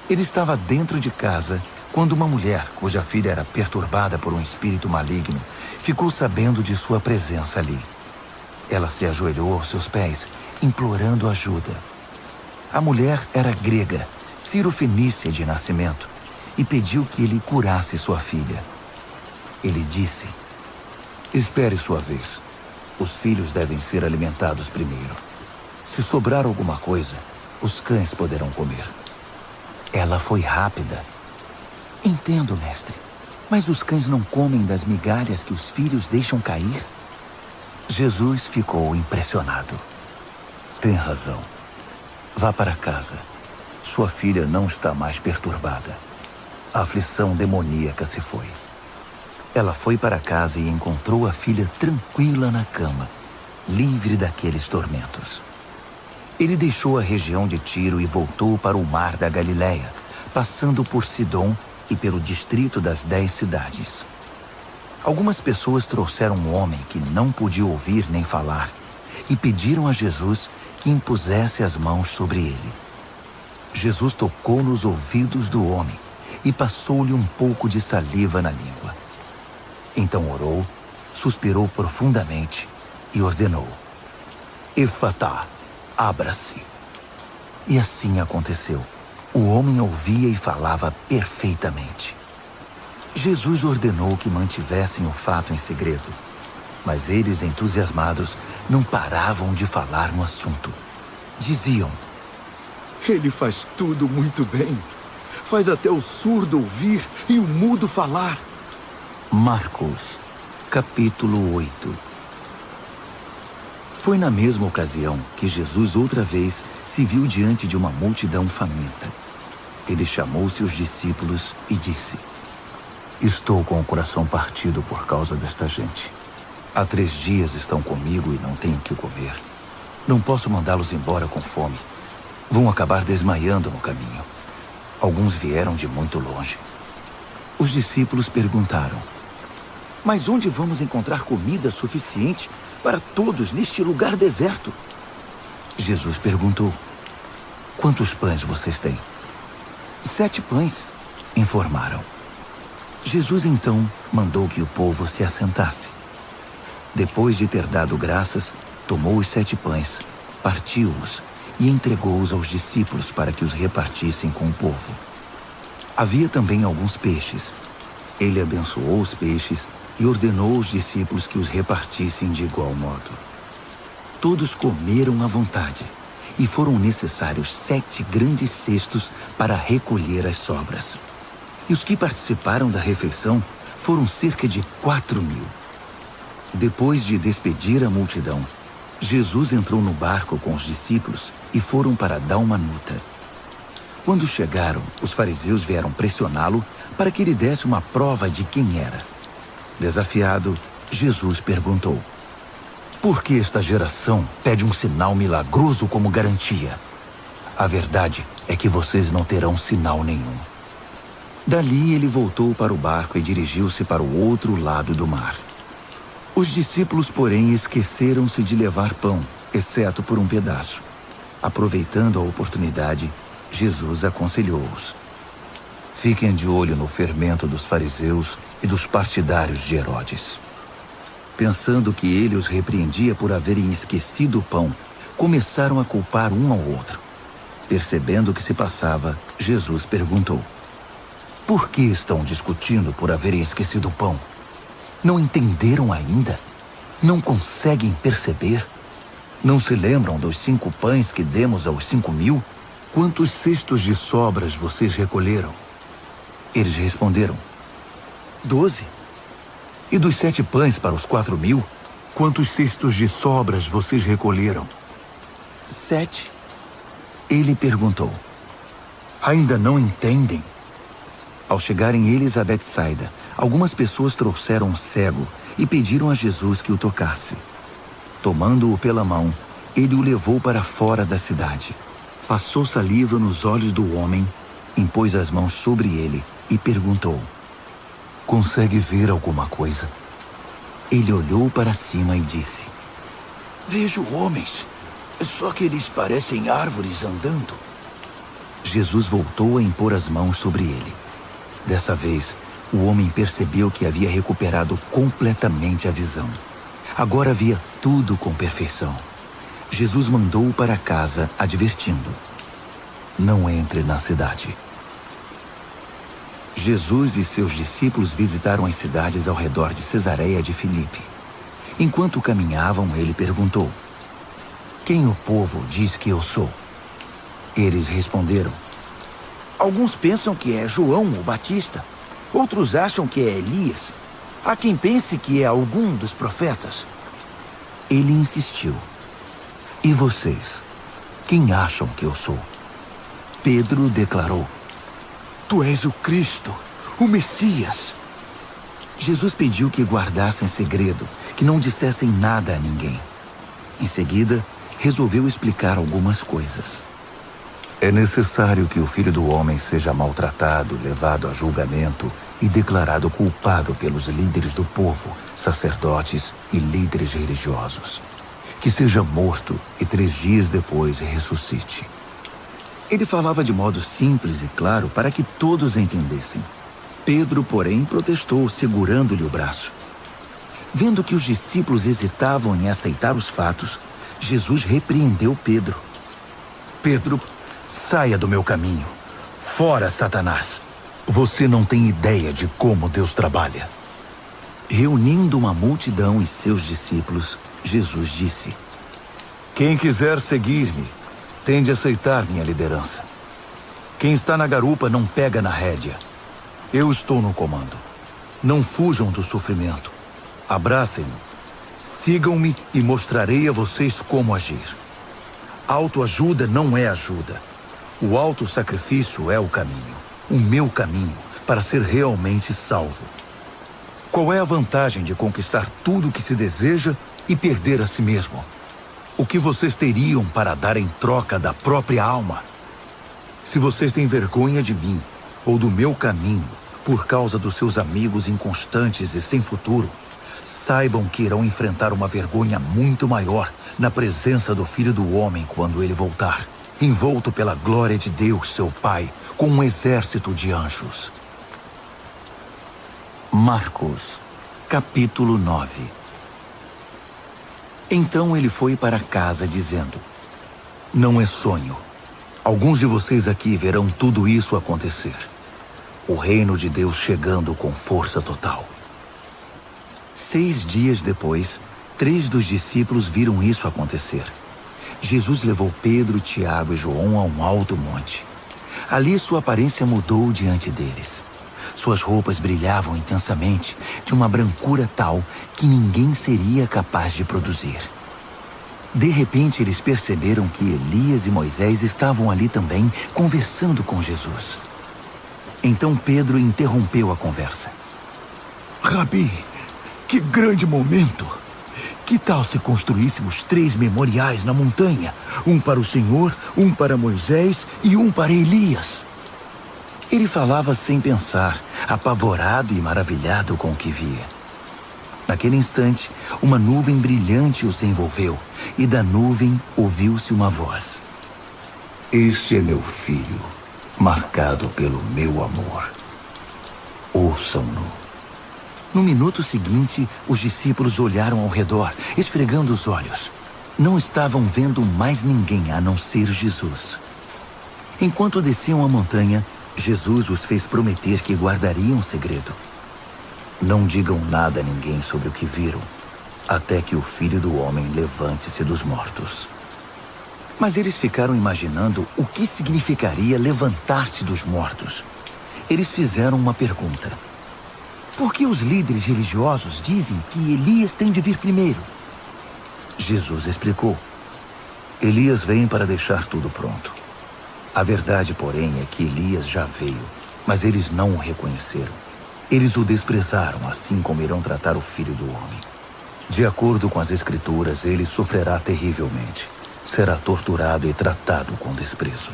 Ele estava dentro de casa quando uma mulher, cuja filha era perturbada por um espírito maligno, ficou sabendo de sua presença ali. Ela se ajoelhou aos seus pés, implorando ajuda. A mulher era grega, cirofenícia de nascimento, e pediu que ele curasse sua filha. Ele disse: espere sua vez. Os filhos devem ser alimentados primeiro. Se sobrar alguma coisa, os cães poderão comer. Ela foi rápida. Entendo, mestre. Mas os cães não comem das migalhas que os filhos deixam cair? Jesus ficou impressionado. Tem razão. Vá para casa. Sua filha não está mais perturbada. A aflição demoníaca se foi. Ela foi para casa e encontrou a filha tranquila na cama, livre daqueles tormentos. Ele deixou a região de Tiro e voltou para o mar da Galileia, passando por Sidom e pelo distrito das 10 cidades. Algumas pessoas trouxeram um homem que não podia ouvir nem falar e pediram a Jesus que impusesse as mãos sobre ele. Jesus tocou nos ouvidos do homem e passou-lhe um pouco de saliva na língua. Então orou, suspirou profundamente e ordenou: Efatá, abra-se. E assim aconteceu. O homem ouvia e falava perfeitamente. Jesus ordenou que mantivessem o fato em segredo, mas eles, entusiasmados, não paravam de falar no assunto. Diziam: ele faz tudo muito bem. Faz até o surdo ouvir e o mudo falar. Marcos, capítulo 8. Foi na mesma ocasião que Jesus outra vez se viu diante de uma multidão faminta. Ele chamou seus discípulos e disse: Estou com o coração partido por causa desta gente. Há 3 dias estão comigo e não tenho o que comer. Não posso mandá-los embora com fome. Vão acabar desmaiando no caminho. Alguns vieram de muito longe. Os discípulos perguntaram: Mas onde vamos encontrar comida suficiente para todos neste lugar deserto? Jesus perguntou: Quantos pães vocês têm? 7 pães, informaram. Jesus então mandou que o povo se assentasse. Depois de ter dado graças, tomou os 7 pães, partiu-os e entregou-os aos discípulos para que os repartissem com o povo. Havia também alguns peixes. Ele abençoou os peixes e ordenou aos discípulos que os repartissem de igual modo. Todos comeram à vontade, e foram necessários 7 grandes cestos para recolher as sobras. E os que participaram da refeição foram cerca de 4.000. Depois de despedir a multidão, Jesus entrou no barco com os discípulos e foram para Dalmanuta. Quando chegaram, os fariseus vieram pressioná-lo para que ele desse uma prova de quem era. Desafiado, Jesus perguntou: por que esta geração pede um sinal milagroso como garantia? A verdade é que vocês não terão sinal nenhum. Dali ele voltou para o barco e dirigiu-se para o outro lado do mar. Os discípulos, porém, esqueceram-se de levar pão, exceto por um pedaço. Aproveitando a oportunidade, Jesus aconselhou-os: fiquem de olho no fermento dos fariseus e dos partidários de Herodes. Pensando que ele os repreendia por haverem esquecido o pão, começaram a culpar um ao outro. Percebendo o que se passava, Jesus perguntou: por que estão discutindo por haverem esquecido o pão? Não entenderam ainda? Não conseguem perceber? Não se lembram dos 5 pães que demos aos 5.000? Quantos cestos de sobras vocês recolheram? Eles responderam: 12. E dos 7 pães para os 4.000? Quantos cestos de sobras vocês recolheram? 7. Ele perguntou: ainda não entendem? Ao chegarem eles a Betsaida, algumas pessoas trouxeram um cego e pediram a Jesus que o tocasse. Tomando-o pela mão, ele o levou para fora da cidade. Passou saliva nos olhos do homem, impôs as mãos sobre ele e perguntou: consegue ver alguma coisa? Ele olhou para cima e disse: Vejo homens, só que eles parecem árvores andando. Jesus voltou a impor as mãos sobre ele. Dessa vez, o homem percebeu que havia recuperado completamente a visão. Agora via tudo com perfeição. Jesus mandou-o para casa, advertindo: não entre na cidade. Jesus e seus discípulos visitaram as cidades ao redor de Cesareia de Filipe. Enquanto caminhavam, ele perguntou: quem o povo diz que eu sou? Eles responderam: alguns pensam que é João o Batista, outros acham que é Elias. Há quem pense que é algum dos profetas. Ele insistiu: e vocês? Quem acham que eu sou? Pedro declarou: tu és o Cristo, o Messias. Jesus pediu que guardassem segredo, que não dissessem nada a ninguém. Em seguida, resolveu explicar algumas coisas. É necessário que o Filho do Homem seja maltratado, levado a julgamento e declarado culpado pelos líderes do povo, sacerdotes e líderes religiosos. Que seja morto e 3 dias depois ressuscite. Ele falava de modo simples e claro para que todos entendessem. Pedro, porém, protestou, segurando-lhe o braço. Vendo que os discípulos hesitavam em aceitar os fatos, Jesus repreendeu Pedro. Pedro, saia do meu caminho. Fora, Satanás. Você não tem ideia de como Deus trabalha. Reunindo uma multidão e seus discípulos, Jesus disse: quem quiser seguir-me, tem de aceitar minha liderança. Quem está na garupa não pega na rédea. Eu estou no comando. Não fujam do sofrimento. Abracem-me. Sigam-me e mostrarei a vocês como agir. Autoajuda não é ajuda. O autossacrifício é o caminho. O meu caminho para ser realmente salvo. Qual é a vantagem de conquistar tudo o que se deseja e perder a si mesmo? O que vocês teriam para dar em troca da própria alma? Se vocês têm vergonha de mim ou do meu caminho por causa dos seus amigos inconstantes e sem futuro, saibam que irão enfrentar uma vergonha muito maior na presença do Filho do Homem quando ele voltar, envolto pela glória de Deus, seu Pai, com um exército de anjos. Marcos, capítulo 9. Então ele foi para casa dizendo: não é sonho. Alguns de vocês aqui verão tudo isso acontecer. O reino de Deus chegando com força total. 6 dias depois, 3 dos discípulos viram isso acontecer. Jesus levou Pedro, Tiago e João a um alto monte. Ali sua aparência mudou diante deles. Suas roupas brilhavam intensamente, de uma brancura tal que ninguém seria capaz de produzir. De repente, eles perceberam que Elias e Moisés estavam ali também, conversando com Jesus. Então Pedro interrompeu a conversa. Rabi, que grande momento! Que tal se construíssemos 3 memoriais na montanha? Um para o Senhor, um para Moisés e um para Elias. Ele falava sem pensar, apavorado e maravilhado com o que via. Naquele instante, uma nuvem brilhante os envolveu, e da nuvem ouviu-se uma voz. Este é meu filho, marcado pelo meu amor. Ouçam-no. No minuto seguinte, os discípulos olharam ao redor, esfregando os olhos. Não estavam vendo mais ninguém a não ser Jesus. Enquanto desciam a montanha, Jesus os fez prometer que guardariam o segredo. Não digam nada a ninguém sobre o que viram, até que o Filho do Homem levante-se dos mortos. Mas eles ficaram imaginando o que significaria levantar-se dos mortos. Eles fizeram uma pergunta. Por que os líderes religiosos dizem que Elias tem de vir primeiro? Jesus explicou. Elias vem para deixar tudo pronto. A verdade, porém, é que Elias já veio, mas eles não o reconheceram. Eles o desprezaram, assim como irão tratar o Filho do Homem. De acordo com as Escrituras, ele sofrerá terrivelmente. Será torturado e tratado com desprezo.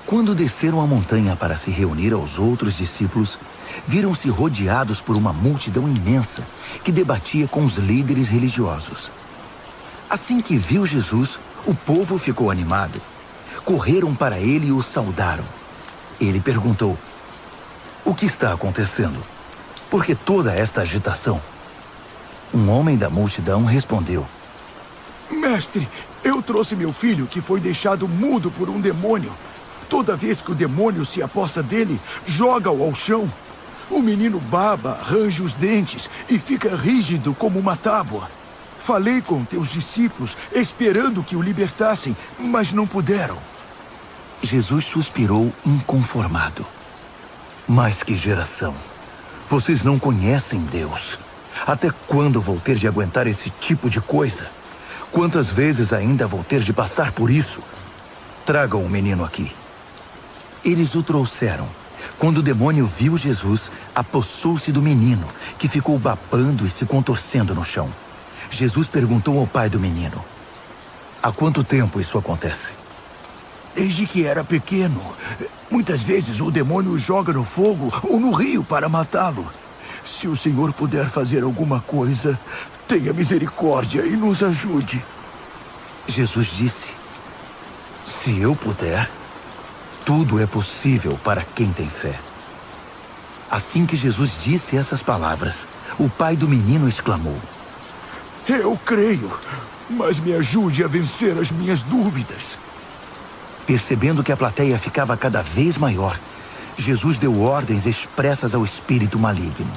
Quando desceram a montanha para se reunir aos outros discípulos, viram-se rodeados por uma multidão imensa que debatia com os líderes religiosos. Assim que viu Jesus, o povo ficou animado. Correram para ele e o saudaram. Ele perguntou: o que está acontecendo? Por que toda esta agitação? Um homem da multidão respondeu: Mestre, eu trouxe meu filho que foi deixado mudo por um demônio. Toda vez que o demônio se apossa dele, joga-o ao chão. O menino baba, range os dentes e fica rígido como uma tábua. Falei com teus discípulos, esperando que o libertassem, mas não puderam. Jesus suspirou inconformado. Mas que geração! Vocês não conhecem Deus. Até quando vou ter de aguentar esse tipo de coisa? Quantas vezes ainda vou ter de passar por isso? Tragam o menino aqui. Eles o trouxeram. Quando o demônio viu Jesus, apossou-se do menino, que ficou babando e se contorcendo no chão. Jesus perguntou ao pai do menino: há quanto tempo isso acontece? Desde que era pequeno. Muitas vezes o demônio o joga no fogo ou no rio para matá-lo. Se o Senhor puder fazer alguma coisa, tenha misericórdia e nos ajude. Jesus disse: se eu puder, tudo é possível para quem tem fé. Assim que Jesus disse essas palavras, o pai do menino exclamou: eu creio, mas me ajude a vencer as minhas dúvidas. Percebendo que a plateia ficava cada vez maior, Jesus deu ordens expressas ao espírito maligno.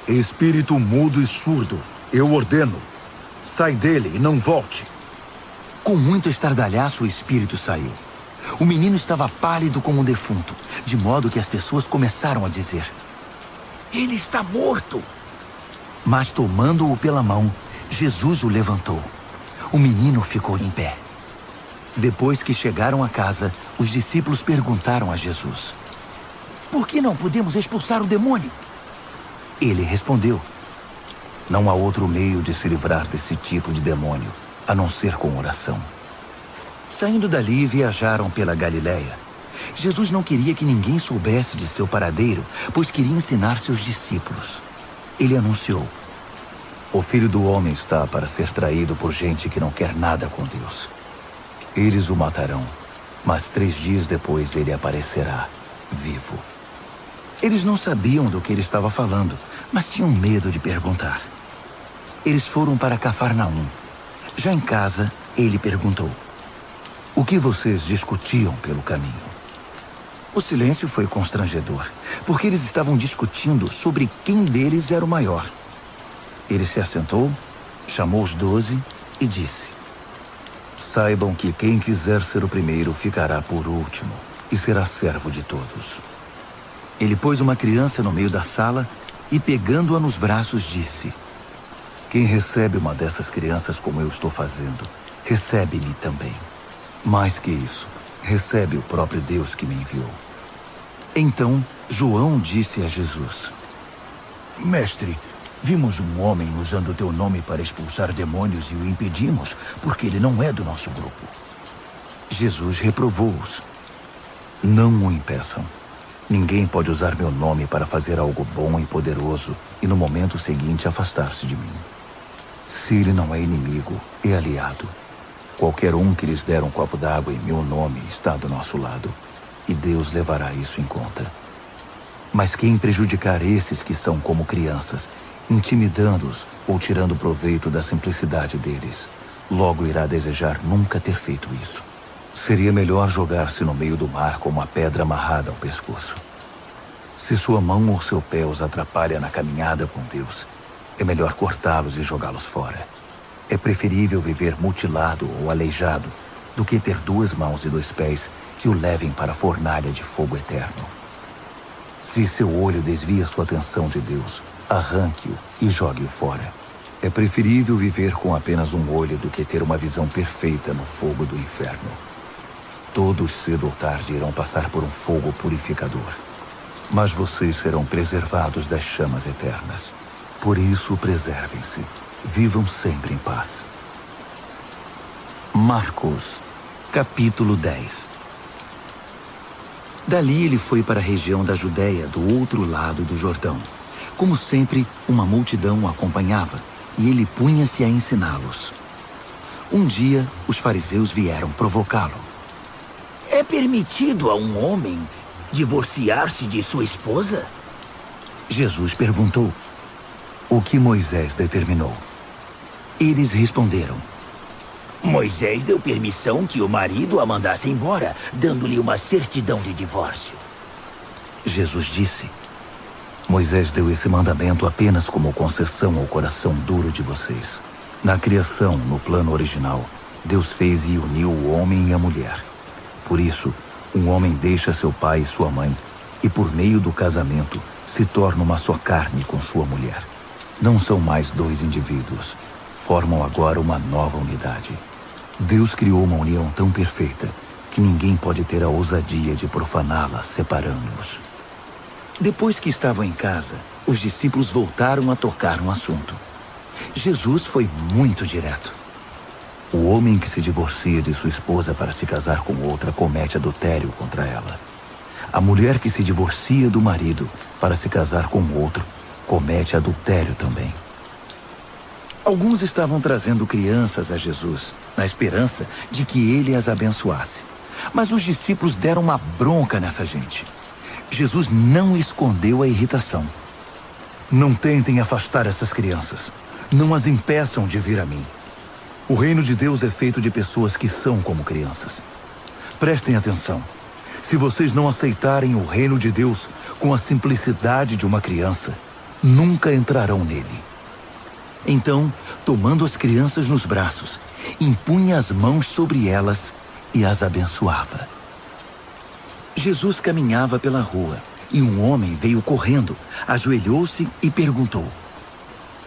Espírito mudo e surdo, eu ordeno. Sai dele e não volte. Com muito estardalhaço, o espírito saiu. O menino estava pálido como um defunto, de modo que as pessoas começaram a dizer: ele está morto. Mas tomando-o pela mão, Jesus o levantou. O menino ficou em pé. Depois que chegaram a casa, os discípulos perguntaram a Jesus: por que não podemos expulsar o demônio? Ele respondeu: não há outro meio de se livrar desse tipo de demônio, a não ser com oração. Saindo dali, viajaram pela Galiléia. Jesus não queria que ninguém soubesse de seu paradeiro, pois queria ensinar seus discípulos. Ele anunciou: o Filho do Homem está para ser traído por gente que não quer nada com Deus. Eles o matarão, mas 3 dias depois ele aparecerá, vivo. Eles não sabiam do que ele estava falando, mas tinham medo de perguntar. Eles foram para Cafarnaum. Já em casa, ele perguntou: o que vocês discutiam pelo caminho? O silêncio foi constrangedor, porque eles estavam discutindo sobre quem deles era o maior. Ele se assentou, chamou os 12 e disse: saibam que quem quiser ser o primeiro ficará por último e será servo de todos. Ele pôs uma criança no meio da sala e, pegando-a nos braços, disse: Quem recebe uma dessas crianças como eu estou fazendo, recebe-me também. Mais que isso, recebe o próprio Deus que me enviou. Então, João disse a Jesus: Mestre, vimos um homem usando o teu nome para expulsar demônios e o impedimos, porque ele não é do nosso grupo. Jesus reprovou-os. Não o impeçam. Ninguém pode usar meu nome para fazer algo bom e poderoso e no momento seguinte afastar-se de mim. Se ele não é inimigo, é aliado. Qualquer um que lhes der um copo d'água em meu nome está do nosso lado, e Deus levará isso em conta. Mas quem prejudicar esses que são como crianças, intimidando-os ou tirando proveito da simplicidade deles, logo irá desejar nunca ter feito isso. Seria melhor jogar-se no meio do mar com uma pedra amarrada ao pescoço. Se sua mão ou seu pé os atrapalha na caminhada com Deus, é melhor cortá-los e jogá-los fora. É preferível viver mutilado ou aleijado do que ter 2 mãos e 2 pés que o levem para a fornalha de fogo eterno. Se seu olho desvia sua atenção de Deus, arranque-o e jogue-o fora. É preferível viver com apenas um olho do que ter uma visão perfeita no fogo do inferno. Todos cedo ou tarde irão passar por um fogo purificador, mas vocês serão preservados das chamas eternas. Por isso, preservem-se. Vivam sempre em paz. Marcos, capítulo 10. Dali ele foi para a região da Judéia, do outro lado do Jordão. Como sempre, uma multidão o acompanhava, e ele punha-se a ensiná-los. Um dia, os fariseus vieram provocá-lo. É permitido a um homem divorciar-se de sua esposa? Jesus perguntou: O que Moisés determinou? Eles responderam: Moisés deu permissão que o marido a mandasse embora, dando-lhe uma certidão de divórcio. Jesus disse: Moisés deu esse mandamento apenas como concessão ao coração duro de vocês. Na criação, no plano original, Deus fez e uniu o homem e a mulher. Por isso, um homem deixa seu pai e sua mãe, e por meio do casamento, se torna uma só carne com sua mulher. Não são mais 2 indivíduos, formam agora uma nova unidade. Deus criou uma união tão perfeita que ninguém pode ter a ousadia de profaná-la, separando-os. Depois que estavam em casa, os discípulos voltaram a tocar no assunto. Jesus foi muito direto. O homem que se divorcia de sua esposa para se casar com outra comete adultério contra ela. A mulher que se divorcia do marido para se casar com outro comete adultério também. Alguns estavam trazendo crianças a Jesus, na esperança de que ele as abençoasse. Mas os discípulos deram uma bronca nessa gente. Jesus não escondeu a irritação. Não tentem afastar essas crianças. Não as impeçam de vir a mim. O reino de Deus é feito de pessoas que são como crianças. Prestem atenção. Se vocês não aceitarem o reino de Deus com a simplicidade de uma criança, nunca entrarão nele. Então, tomando as crianças nos braços, impunha as mãos sobre elas e as abençoava. Jesus caminhava pela rua e um homem veio correndo, ajoelhou-se e perguntou: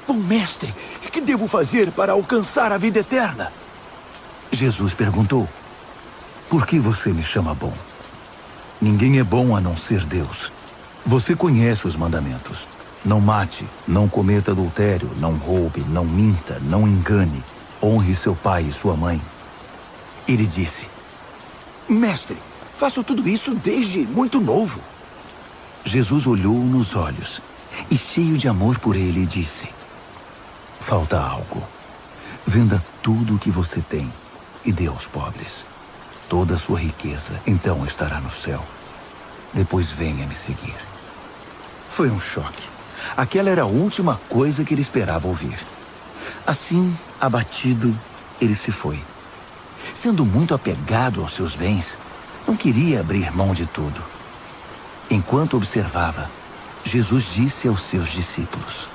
Bom mestre, o que devo fazer para alcançar a vida eterna? Jesus perguntou: Por que você me chama bom? Ninguém é bom a não ser Deus. Você conhece os mandamentos. Não mate, não cometa adultério, não roube, não minta, não engane. Honre seu pai e sua mãe. Ele disse: Mestre, faço tudo isso desde muito novo. Jesus olhou-o nos olhos e, cheio de amor por ele, disse: Falta algo. Venda tudo o que você tem e dê aos pobres. Toda a sua riqueza então estará no céu. Depois venha me seguir. Foi um choque. Aquela era a última coisa que ele esperava ouvir. Assim, abatido, ele se foi. Sendo muito apegado aos seus bens, não queria abrir mão de tudo. Enquanto observava, Jesus disse aos seus discípulos: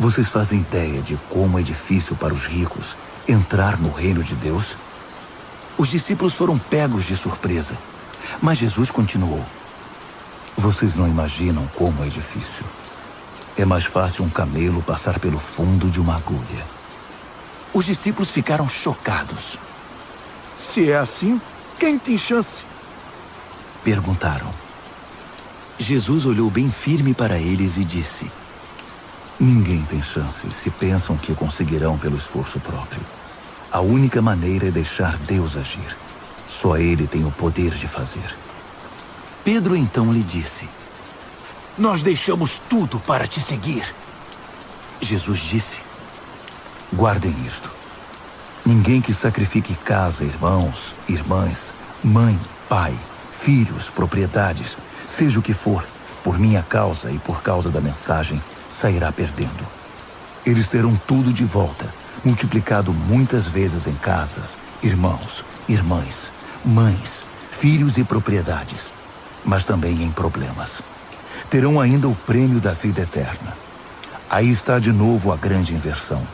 Vocês fazem ideia de como é difícil para os ricos entrar no reino de Deus? Os discípulos foram pegos de surpresa, mas Jesus continuou: Vocês não imaginam como é difícil. É mais fácil um camelo passar pelo fundo de uma agulha. Os discípulos ficaram chocados. Se é assim, quem tem chance? Perguntaram. Jesus olhou bem firme para eles e disse: Ninguém tem chance se pensam que conseguirão pelo esforço próprio. A única maneira é deixar Deus agir. Só Ele tem o poder de fazer. Pedro então lhe disse: Nós deixamos tudo para te seguir. Jesus disse: Guardem isto. Ninguém que sacrifique casa, irmãos, irmãs, mãe, pai, filhos, propriedades, seja o que for, por minha causa e por causa da mensagem, sairá perdendo. Eles terão tudo de volta, multiplicado muitas vezes em casas, irmãos, irmãs, mães, filhos e propriedades, mas também em problemas. Terão ainda o prêmio da vida eterna. Aí está de novo a grande inversão.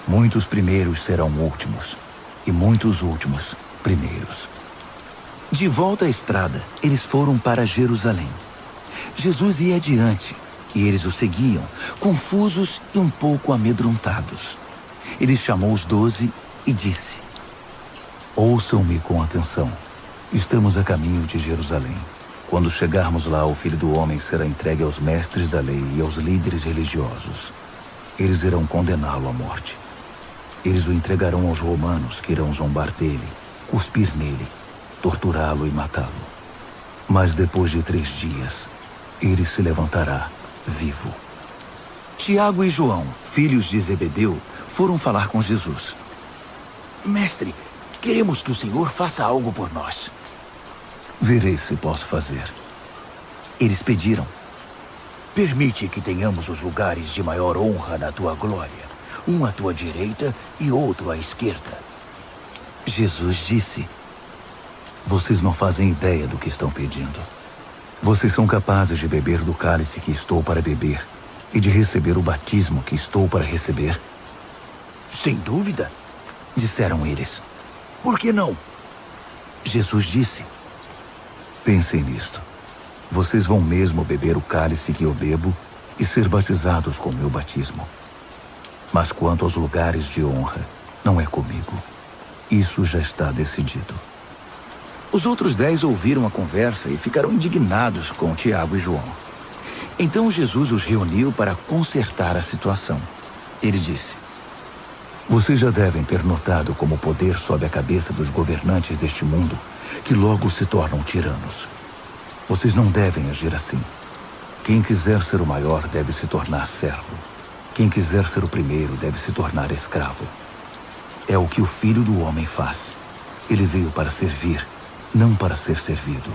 Muitos primeiros serão últimos, e muitos últimos primeiros. De volta à estrada, eles foram para Jerusalém. Jesus ia adiante, e eles o seguiam, confusos e um pouco amedrontados. Ele chamou os 12 e disse: Ouçam-me com atenção. Estamos a caminho de Jerusalém. Quando chegarmos lá, o Filho do Homem será entregue aos mestres da lei e aos líderes religiosos. Eles irão condená-lo à morte. Eles o entregarão aos romanos, que irão zombar dele, cuspir nele, torturá-lo e matá-lo. Mas depois de 3 dias, ele se levantará vivo. Tiago e João, filhos de Zebedeu, foram falar com Jesus. Mestre, queremos que o Senhor faça algo por nós. Verei se posso fazer. Eles pediram: Permite que tenhamos os lugares de maior honra na tua glória, um à tua direita e outro à esquerda. Jesus disse: Vocês não fazem ideia do que estão pedindo. Vocês são capazes de beber do cálice que estou para beber e de receber o batismo que estou para receber? Sem dúvida. Disseram eles. Por que não? Jesus disse: Pensem nisto. Vocês vão mesmo beber o cálice que eu bebo e ser batizados com o meu batismo. Mas quanto aos lugares de honra, não é comigo. Isso já está decidido. Os outros 10 ouviram a conversa e ficaram indignados com Tiago e João. Então Jesus os reuniu para consertar a situação. Ele disse: Vocês já devem ter notado como o poder sobe a cabeça dos governantes deste mundo, que logo se tornam tiranos. Vocês não devem agir assim. Quem quiser ser o maior deve se tornar servo. Quem quiser ser o primeiro deve se tornar escravo. É o que o Filho do Homem faz. Ele veio para servir, não para ser servido,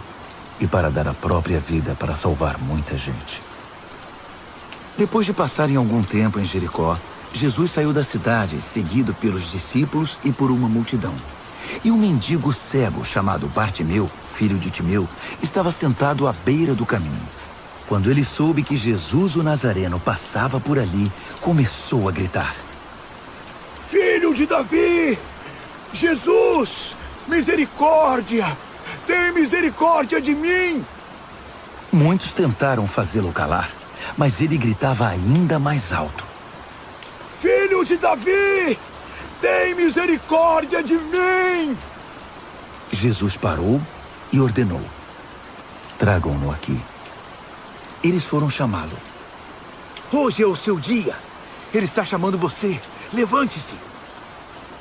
e para dar a própria vida para salvar muita gente. Depois de passarem algum tempo em Jericó, Jesus saiu da cidade, seguido pelos discípulos e por uma multidão. E um mendigo cego chamado Bartimeu, filho de Timeu, estava sentado à beira do caminho. Quando ele soube que Jesus o Nazareno passava por ali, começou a gritar: Filho de Davi! Jesus! Misericórdia! Tem misericórdia de mim! Muitos tentaram fazê-lo calar, mas ele gritava ainda mais alto: Filho de Davi! Tem misericórdia de mim! Jesus parou e ordenou: Tragam-no aqui. Eles foram chamá-lo. Hoje é o seu dia. Ele está chamando você. Levante-se.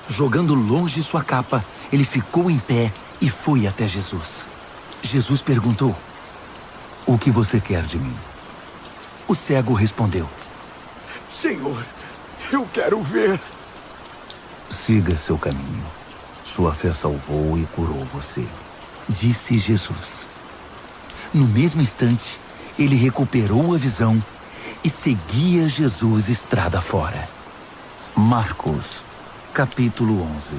Jogando longe sua capa, ele ficou em pé e foi até Jesus. Jesus perguntou: O que você quer de mim? O cego respondeu: Senhor, eu quero ver. Siga seu caminho. Sua fé salvou e curou você. Disse Jesus. No mesmo instante, ele recuperou a visão e seguia Jesus estrada fora. Marcos, capítulo 11.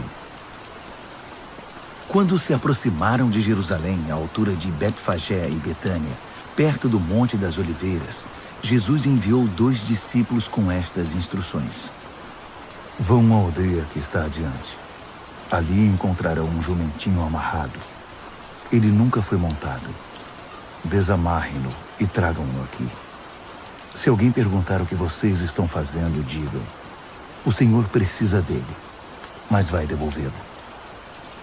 Quando se aproximaram de Jerusalém, à altura de Betfagé e Betânia, perto do Monte das Oliveiras, Jesus enviou 2 discípulos com estas instruções: Vão à aldeia que está adiante. Ali encontrarão um jumentinho amarrado. Ele nunca foi montado. Desamarrem-no e tragam-no aqui. Se alguém perguntar o que vocês estão fazendo, digam: o Senhor precisa dele, mas vai devolvê-lo.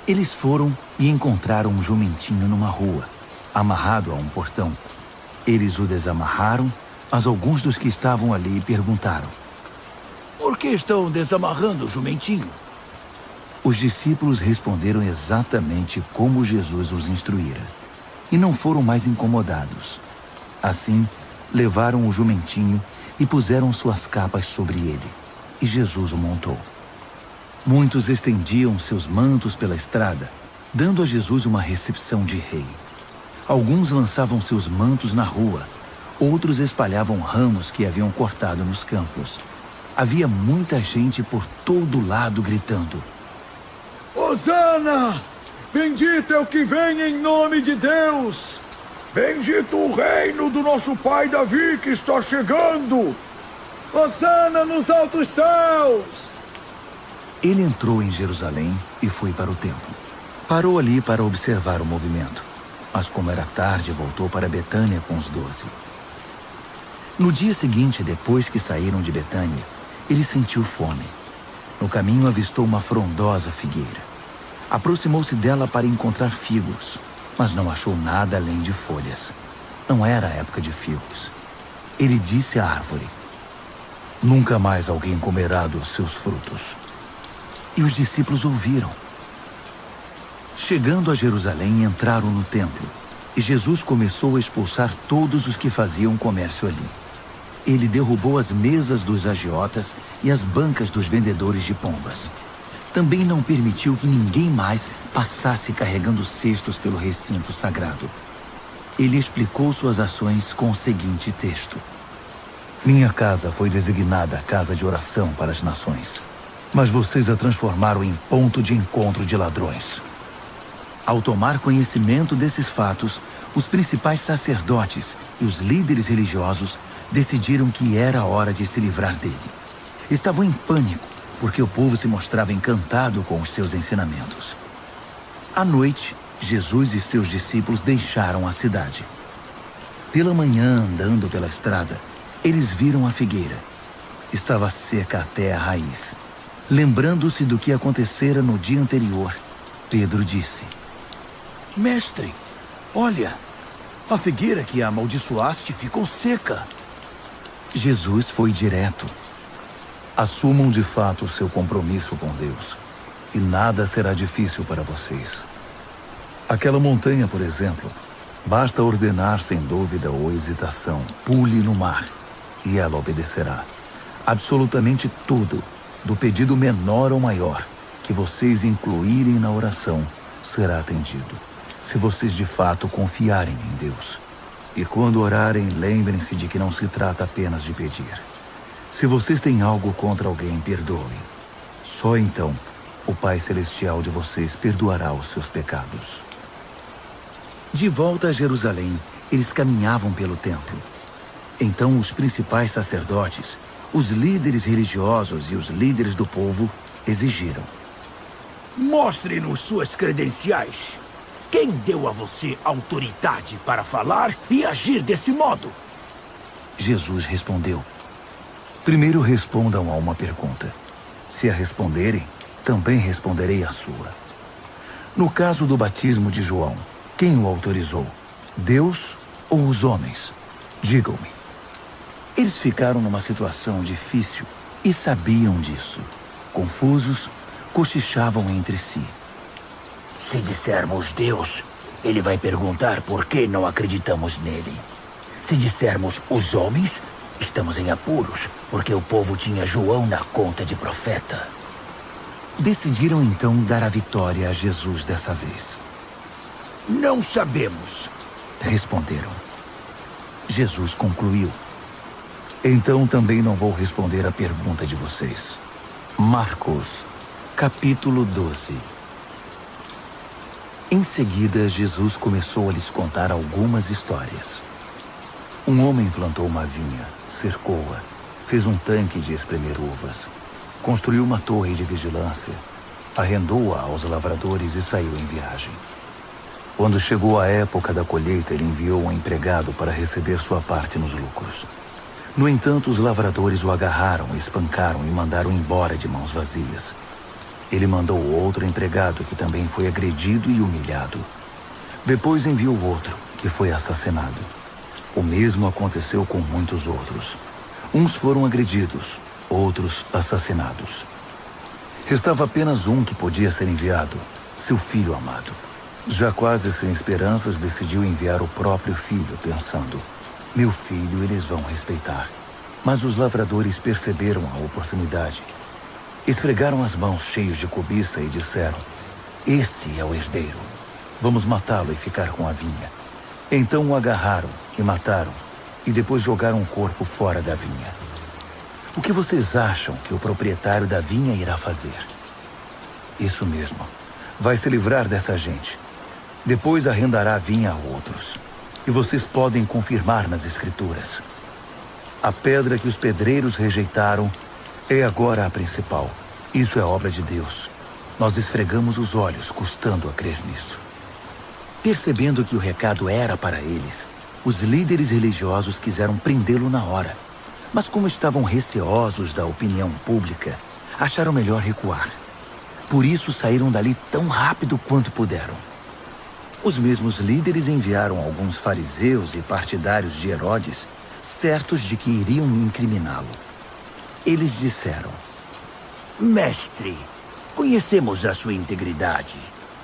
Eles foram e encontraram um jumentinho numa rua, amarrado a um portão. Eles o desamarraram, mas alguns dos que estavam ali perguntaram: Por que estão desamarrando o jumentinho? Os discípulos responderam exatamente como Jesus os instruíra, e não foram mais incomodados. Assim, levaram o jumentinho e puseram suas capas sobre ele, e Jesus o montou. Muitos estendiam seus mantos pela estrada, dando a Jesus uma recepção de rei. Alguns lançavam seus mantos na rua, outros espalhavam ramos que haviam cortado nos campos. Havia muita gente por todo lado gritando: Hosana! Bendito é o que vem em nome de Deus! Bendito o reino do nosso pai Davi que está chegando! Hosana nos altos céus! Ele entrou em Jerusalém e foi para o templo. Parou ali para observar o movimento, mas como era tarde, voltou para Betânia com os 12. No dia seguinte, depois que saíram de Betânia, ele sentiu fome. No caminho avistou uma frondosa figueira. Aproximou-se dela para encontrar figos, mas não achou nada além de folhas. Não era a época de figos. Ele disse à árvore: Nunca mais alguém comerá dos seus frutos. E os discípulos ouviram. Chegando a Jerusalém, entraram no templo, e Jesus começou a expulsar todos os que faziam comércio ali. Ele derrubou as mesas dos agiotas e as bancas dos vendedores de pombas. Também não permitiu que ninguém mais passasse carregando cestos pelo recinto sagrado. Ele explicou suas ações com o seguinte texto: Minha casa foi designada casa de oração para as nações, mas vocês a transformaram em ponto de encontro de ladrões. Ao tomar conhecimento desses fatos, os principais sacerdotes e os líderes religiosos decidiram que era hora de se livrar dele. Estavam em pânico, porque o povo se mostrava encantado com os seus ensinamentos. À noite, Jesus e seus discípulos deixaram a cidade. Pela manhã, andando pela estrada, eles viram a figueira. Estava seca até a raiz. Lembrando-se do que acontecera no dia anterior, Pedro disse: Mestre, olha, a figueira que amaldiçoaste ficou seca. Jesus foi direto. Assumam de fato o seu compromisso com Deus, e nada será difícil para vocês. Aquela montanha, por exemplo, basta ordenar sem dúvida ou hesitação: pule no mar, e ela obedecerá. Absolutamente tudo, do pedido menor ao maior, que vocês incluírem na oração, será atendido, se vocês de fato confiarem em Deus. E quando orarem, lembrem-se de que não se trata apenas de pedir. Se vocês têm algo contra alguém, perdoem. Só então o Pai Celestial de vocês perdoará os seus pecados. De volta a Jerusalém, eles caminhavam pelo templo. Então os principais sacerdotes, os líderes religiosos e os líderes do povo exigiram: Mostre-nos suas credenciais. Quem deu a você autoridade para falar e agir desse modo? Jesus respondeu: Primeiro respondam a uma pergunta. Se a responderem, também responderei a sua. No caso do batismo de João, quem o autorizou? Deus ou os homens? Digam-me. Eles ficaram numa situação difícil e sabiam disso. Confusos, cochichavam entre si. Se dissermos Deus, ele vai perguntar por que não acreditamos nele. Se dissermos os homens, estamos em apuros, porque o povo tinha João na conta de profeta. Decidiram então dar a vitória a Jesus dessa vez. Não sabemos, responderam. Jesus concluiu: Então também não vou responder a pergunta de vocês. Marcos, capítulo 12. Em seguida, Jesus começou a lhes contar algumas histórias. Um homem plantou uma vinha, cercou-a, fez um tanque de espremer uvas, construiu uma torre de vigilância, arrendou-a aos lavradores e saiu em viagem. Quando chegou a época da colheita, ele enviou um empregado para receber sua parte nos lucros. No entanto, os lavradores o agarraram, espancaram e mandaram embora de mãos vazias. Ele mandou outro empregado que também foi agredido e humilhado. Depois enviou outro, que foi assassinado. O mesmo aconteceu com muitos outros. Uns foram agredidos, outros assassinados. Restava apenas um que podia ser enviado, seu filho amado. Já quase sem esperanças, decidiu enviar o próprio filho, pensando: meu filho eles vão respeitar. Mas os lavradores perceberam a oportunidade. Esfregaram as mãos cheios de cobiça e disseram: esse é o herdeiro. Vamos matá-lo e ficar com a vinha. Então o agarraram e mataram, e depois jogaram o corpo fora da vinha. O que vocês acham que o proprietário da vinha irá fazer? Isso mesmo. Vai se livrar dessa gente. Depois arrendará a vinha a outros. E vocês podem confirmar nas Escrituras. A pedra que os pedreiros rejeitaram é agora a principal. Isso é obra de Deus. Nós esfregamos os olhos, custando a crer nisso. Percebendo que o recado era para eles, os líderes religiosos quiseram prendê-lo na hora. Mas como estavam receosos da opinião pública, acharam melhor recuar. Por isso saíram dali tão rápido quanto puderam. Os mesmos líderes enviaram alguns fariseus e partidários de Herodes, certos de que iriam incriminá-lo. Eles disseram: mestre, conhecemos a sua integridade.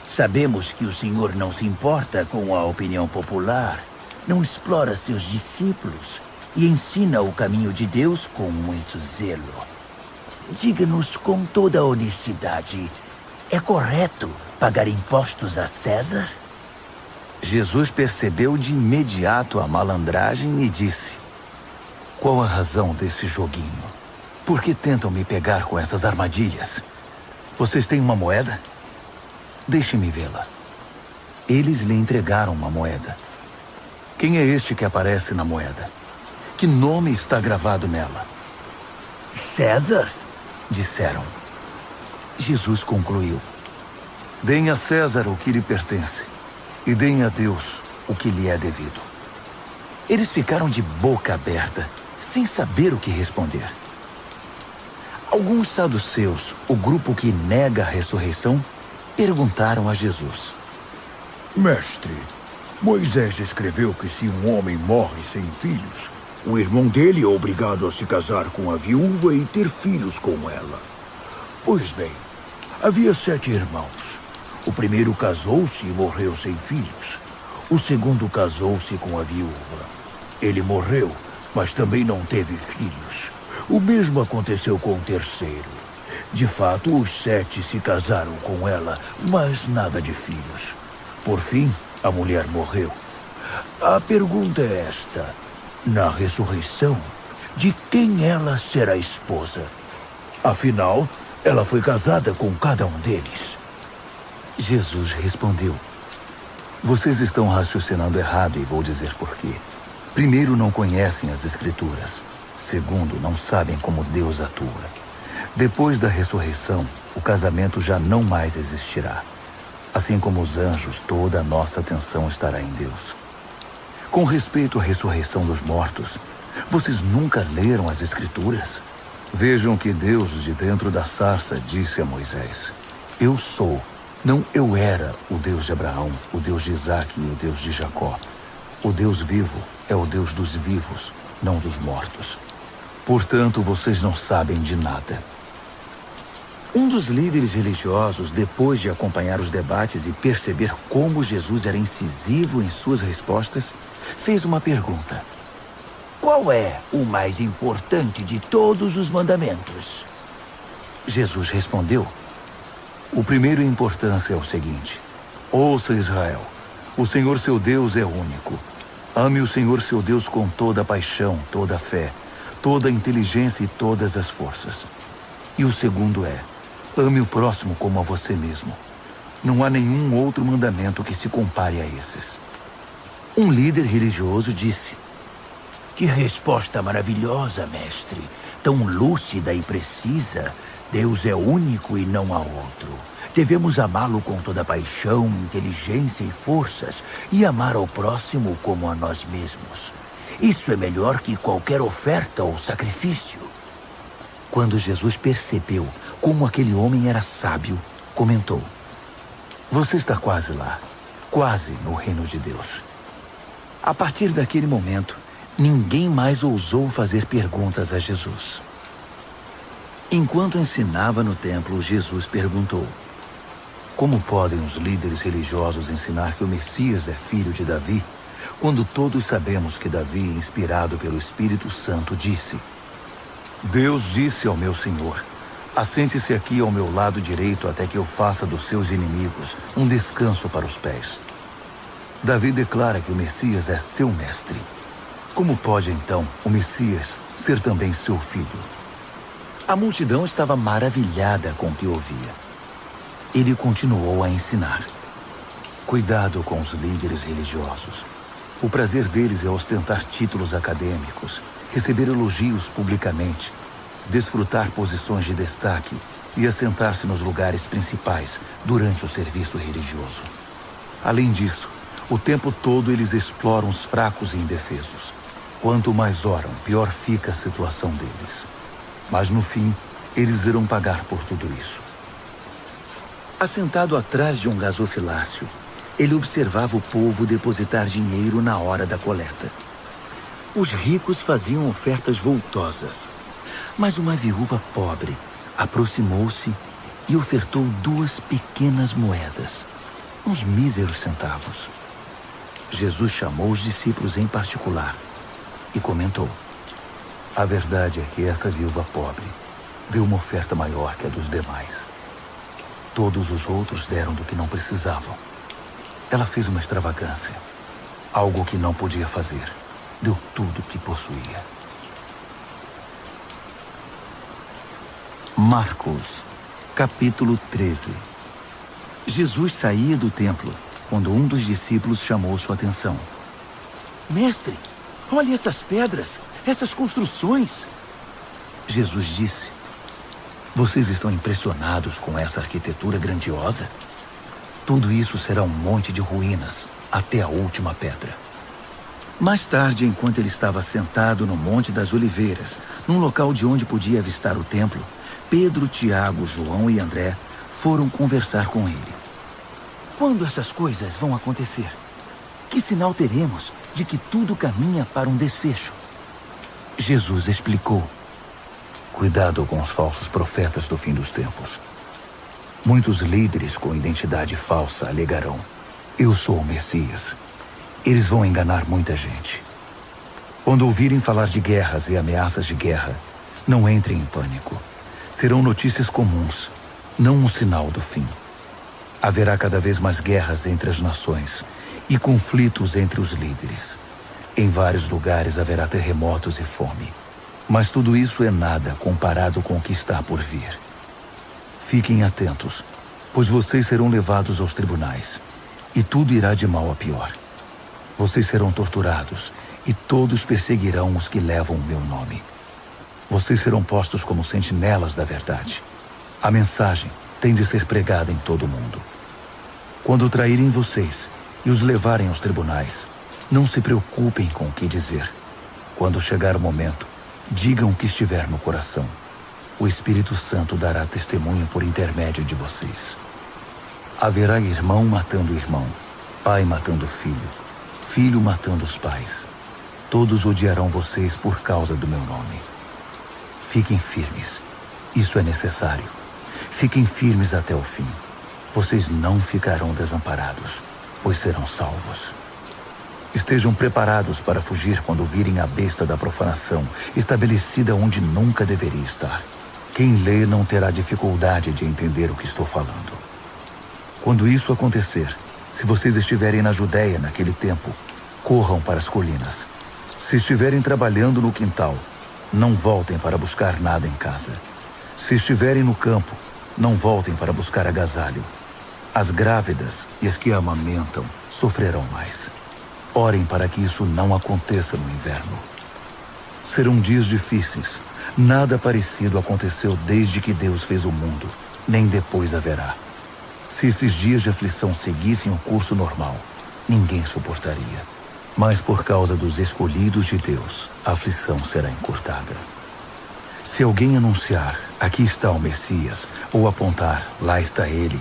Sabemos que o senhor não se importa com a opinião popular, não explora seus discípulos e ensina o caminho de Deus com muito zelo. Diga-nos com toda a honestidade, é correto pagar impostos a César? Jesus percebeu de imediato a malandragem e disse: qual a razão desse joguinho? Por que tentam me pegar com essas armadilhas? Vocês têm uma moeda? Deixe-me vê-la. Eles lhe entregaram uma moeda. Quem é este que aparece na moeda? Que nome está gravado nela? César, disseram. Jesus concluiu: deem a César o que lhe pertence, e deem a Deus o que lhe é devido. Eles ficaram de boca aberta, sem saber o que responder. Alguns saduceus, o grupo que nega a ressurreição, perguntaram a Jesus: Mestre, Moisés escreveu que se um homem morre sem filhos, o irmão dele é obrigado a se casar com a viúva e ter filhos com ela. Pois bem, havia 7 irmãos. O primeiro casou-se e morreu sem filhos. O segundo casou-se com a viúva. Ele morreu, mas também não teve filhos. O mesmo aconteceu com o terceiro. De fato, os 7 se casaram com ela, mas nada de filhos. Por fim, a mulher morreu. A pergunta é esta: na ressurreição, de quem ela será esposa? Afinal, ela foi casada com cada um deles. Jesus respondeu: vocês estão raciocinando errado e vou dizer por quê. Primeiro, não conhecem as Escrituras. Segundo, não sabem como Deus atua. Depois da ressurreição, o casamento já não mais existirá. Assim como os anjos, toda a nossa atenção estará em Deus. Com respeito à ressurreição dos mortos, vocês nunca leram as Escrituras? Vejam que Deus, de dentro da sarça, disse a Moisés: eu sou, não eu era, o Deus de Abraão, o Deus de Isaque e o Deus de Jacó. O Deus vivo é o Deus dos vivos, não dos mortos. Portanto, vocês não sabem de nada. Um dos líderes religiosos, depois de acompanhar os debates e perceber como Jesus era incisivo em suas respostas, fez uma pergunta: qual é o mais importante de todos os mandamentos? Jesus respondeu: o primeiro em importância é o seguinte: ouça, Israel, o Senhor seu Deus é único. Ame o Senhor seu Deus com toda a paixão, toda a fé, toda a inteligência e todas as forças. E o segundo é: ame o próximo como a você mesmo. Não há nenhum outro mandamento que se compare a esses. Um líder religioso disse: que resposta maravilhosa, mestre! Tão lúcida e precisa. Deus é único e não há outro. Devemos amá-lo com toda a paixão, inteligência e forças, e amar ao próximo como a nós mesmos. Isso é melhor que qualquer oferta ou sacrifício. Quando Jesus percebeu como aquele homem era sábio, comentou: Você está quase lá, quase no reino de Deus. A partir daquele momento, ninguém mais ousou fazer perguntas a Jesus. Enquanto ensinava no templo, Jesus perguntou: Como podem os líderes religiosos ensinar que o Messias é filho de Davi, quando todos sabemos que Davi, inspirado pelo Espírito Santo, disse: Deus disse ao meu Senhor: Assente-se aqui ao meu lado direito até que eu faça dos seus inimigos um descanso para os pés. Davi declara que o Messias é seu mestre. Como pode, então, o Messias ser também seu filho? A multidão estava maravilhada com o que ouvia. Ele continuou a ensinar: Cuidado com os líderes religiosos. O prazer deles é ostentar títulos acadêmicos, receber elogios publicamente, desfrutar posições de destaque e assentar-se nos lugares principais durante o serviço religioso. Além disso, o tempo todo eles exploram os fracos e indefesos. Quanto mais oram, pior fica a situação deles. Mas no fim, eles irão pagar por tudo isso. Assentado atrás de um gasofilácio, ele observava o povo depositar dinheiro na hora da coleta. Os ricos faziam ofertas voltosas, mas uma viúva pobre aproximou-se e ofertou 2 pequenas moedas, uns míseros centavos. Jesus chamou os discípulos em particular e comentou: A verdade é que essa viúva pobre deu uma oferta maior que a dos demais. Todos os outros deram do que não precisavam. Ela fez uma extravagância, algo que não podia fazer. Deu tudo o que possuía. Marcos, capítulo 13. Jesus saía do templo quando um dos discípulos chamou sua atenção. Mestre, olhe essas pedras, essas construções. Jesus disse: Vocês estão impressionados com essa arquitetura grandiosa? Tudo isso será um monte de ruínas até a última pedra. Mais tarde, enquanto ele estava sentado no Monte das Oliveiras, num local de onde podia avistar o templo, Pedro, Tiago, João e André foram conversar com ele. Quando essas coisas vão acontecer? Que sinal teremos de que tudo caminha para um desfecho? Jesus explicou: Cuidado com os falsos profetas do fim dos tempos. Muitos líderes com identidade falsa alegarão: Eu sou o Messias. Eles vão enganar muita gente. Quando ouvirem falar de guerras e ameaças de guerra, não entrem em pânico. Serão notícias comuns, não um sinal do fim. Haverá cada vez mais guerras entre as nações e conflitos entre os líderes. Em vários lugares haverá terremotos e fome. Mas tudo isso é nada comparado com o que está por vir. Fiquem atentos, pois vocês serão levados aos tribunais, e tudo irá de mal a pior. Vocês serão torturados, e todos perseguirão os que levam o meu nome. Vocês serão postos como sentinelas da verdade. A mensagem tem de ser pregada em todo o mundo. Quando traírem vocês e os levarem aos tribunais, não se preocupem com o que dizer. Quando chegar o momento, digam o que estiver no coração. O Espírito Santo dará testemunho por intermédio de vocês. Haverá irmão matando irmão, pai matando filho, filho matando os pais. Todos odiarão vocês por causa do meu nome. Fiquem firmes. Isso é necessário. Fiquem firmes até o fim. Vocês não ficarão desamparados, pois serão salvos. Estejam preparados para fugir quando virem a besta da profanação, estabelecida onde nunca deveria estar. Quem lê não terá dificuldade de entender o que estou falando. Quando isso acontecer, se vocês estiverem na Judéia naquele tempo, corram para as colinas. Se estiverem trabalhando no quintal, não voltem para buscar nada em casa. Se estiverem no campo, não voltem para buscar agasalho. As grávidas e as que amamentam sofrerão mais. Orem para que isso não aconteça no inverno. Serão dias difíceis. Nada parecido aconteceu desde que Deus fez o mundo, nem depois haverá. Se esses dias de aflição seguissem o curso normal, ninguém suportaria. Mas por causa dos escolhidos de Deus, a aflição será encurtada. Se alguém anunciar, aqui está o Messias, ou apontar, lá está ele,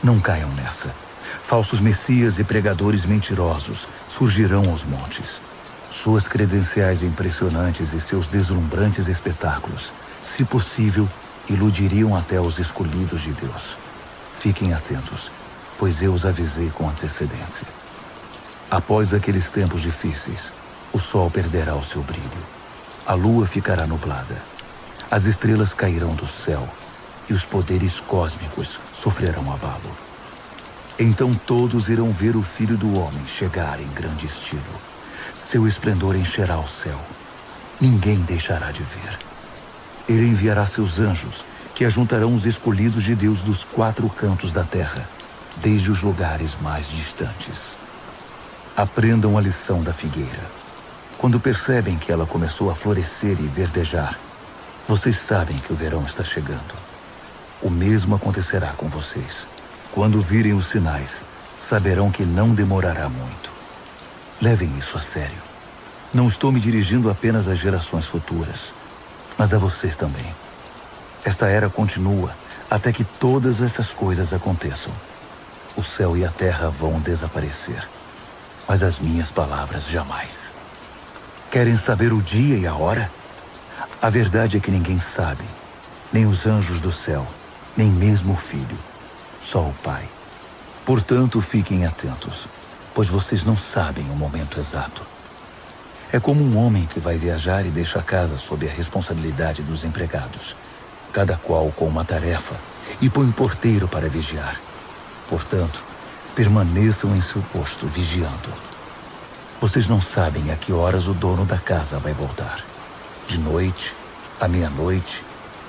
não caiam nessa. Falsos messias e pregadores mentirosos surgirão aos montes. Suas credenciais impressionantes e seus deslumbrantes espetáculos, se possível, iludiriam até os escolhidos de Deus. Fiquem atentos, pois eu os avisei com antecedência. Após aqueles tempos difíceis, o sol perderá o seu brilho, a lua ficará nublada, as estrelas cairão do céu e os poderes cósmicos sofrerão abalo. Então todos irão ver o Filho do Homem chegar em grande estilo. Seu esplendor encherá o céu. Ninguém deixará de ver. Ele enviará seus anjos, que ajuntarão os escolhidos de Deus dos 4 cantos da terra, desde os lugares mais distantes. Aprendam a lição da figueira. Quando percebem que ela começou a florescer e verdejar, vocês sabem que o verão está chegando. O mesmo acontecerá com vocês. Quando virem os sinais, saberão que não demorará muito. Levem isso a sério. Não estou me dirigindo apenas às gerações futuras, mas a vocês também. Esta era continua até que todas essas coisas aconteçam. O céu e a terra vão desaparecer, mas as minhas palavras jamais. Querem saber o dia e a hora? A verdade é que ninguém sabe, nem os anjos do céu, nem mesmo o Filho, só o Pai. Portanto, fiquem atentos, pois vocês não sabem o momento exato. É como um homem que vai viajar e deixa a casa sob a responsabilidade dos empregados, cada qual com uma tarefa, e põe um porteiro para vigiar. Portanto, permaneçam em seu posto, vigiando. Vocês não sabem a que horas o dono da casa vai voltar. De noite, à meia-noite,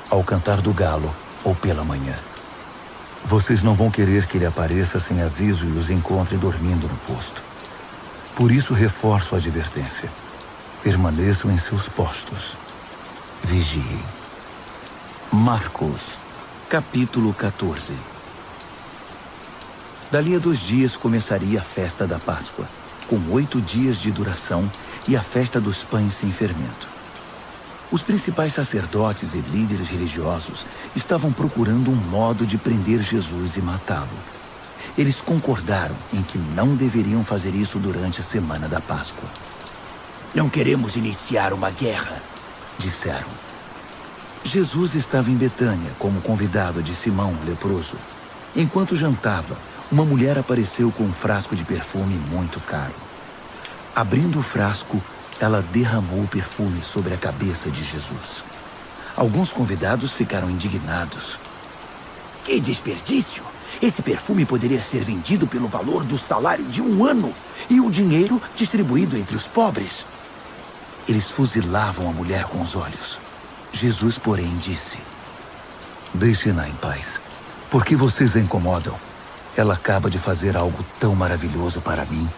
ao cantar do galo ou pela manhã. Vocês não vão querer que ele apareça sem aviso e os encontre dormindo no posto. Por isso reforço a advertência. Permaneçam em seus postos. Vigiem. Marcos, capítulo 14. Dali a 2 dias começaria a festa da Páscoa, com 8 dias de duração, e a festa dos pães sem fermento. Os principais sacerdotes e líderes religiosos estavam procurando um modo de prender Jesus e matá-lo. Eles concordaram em que não deveriam fazer isso durante a semana da Páscoa. Não queremos iniciar uma guerra, disseram. Jesus estava em Betânia como convidado de Simão, o leproso. Enquanto jantava, uma mulher apareceu com um frasco de perfume muito caro. Abrindo o frasco, ela derramou o perfume sobre a cabeça de Jesus. Alguns convidados ficaram indignados. Que desperdício! Esse perfume poderia ser vendido pelo valor do salário de 1 ano e o dinheiro distribuído entre os pobres. Eles fuzilavam a mulher com os olhos. Jesus, porém, disse: Deixem-na em paz. Por que vocês a incomodam? Ela acaba de fazer algo tão maravilhoso para mim.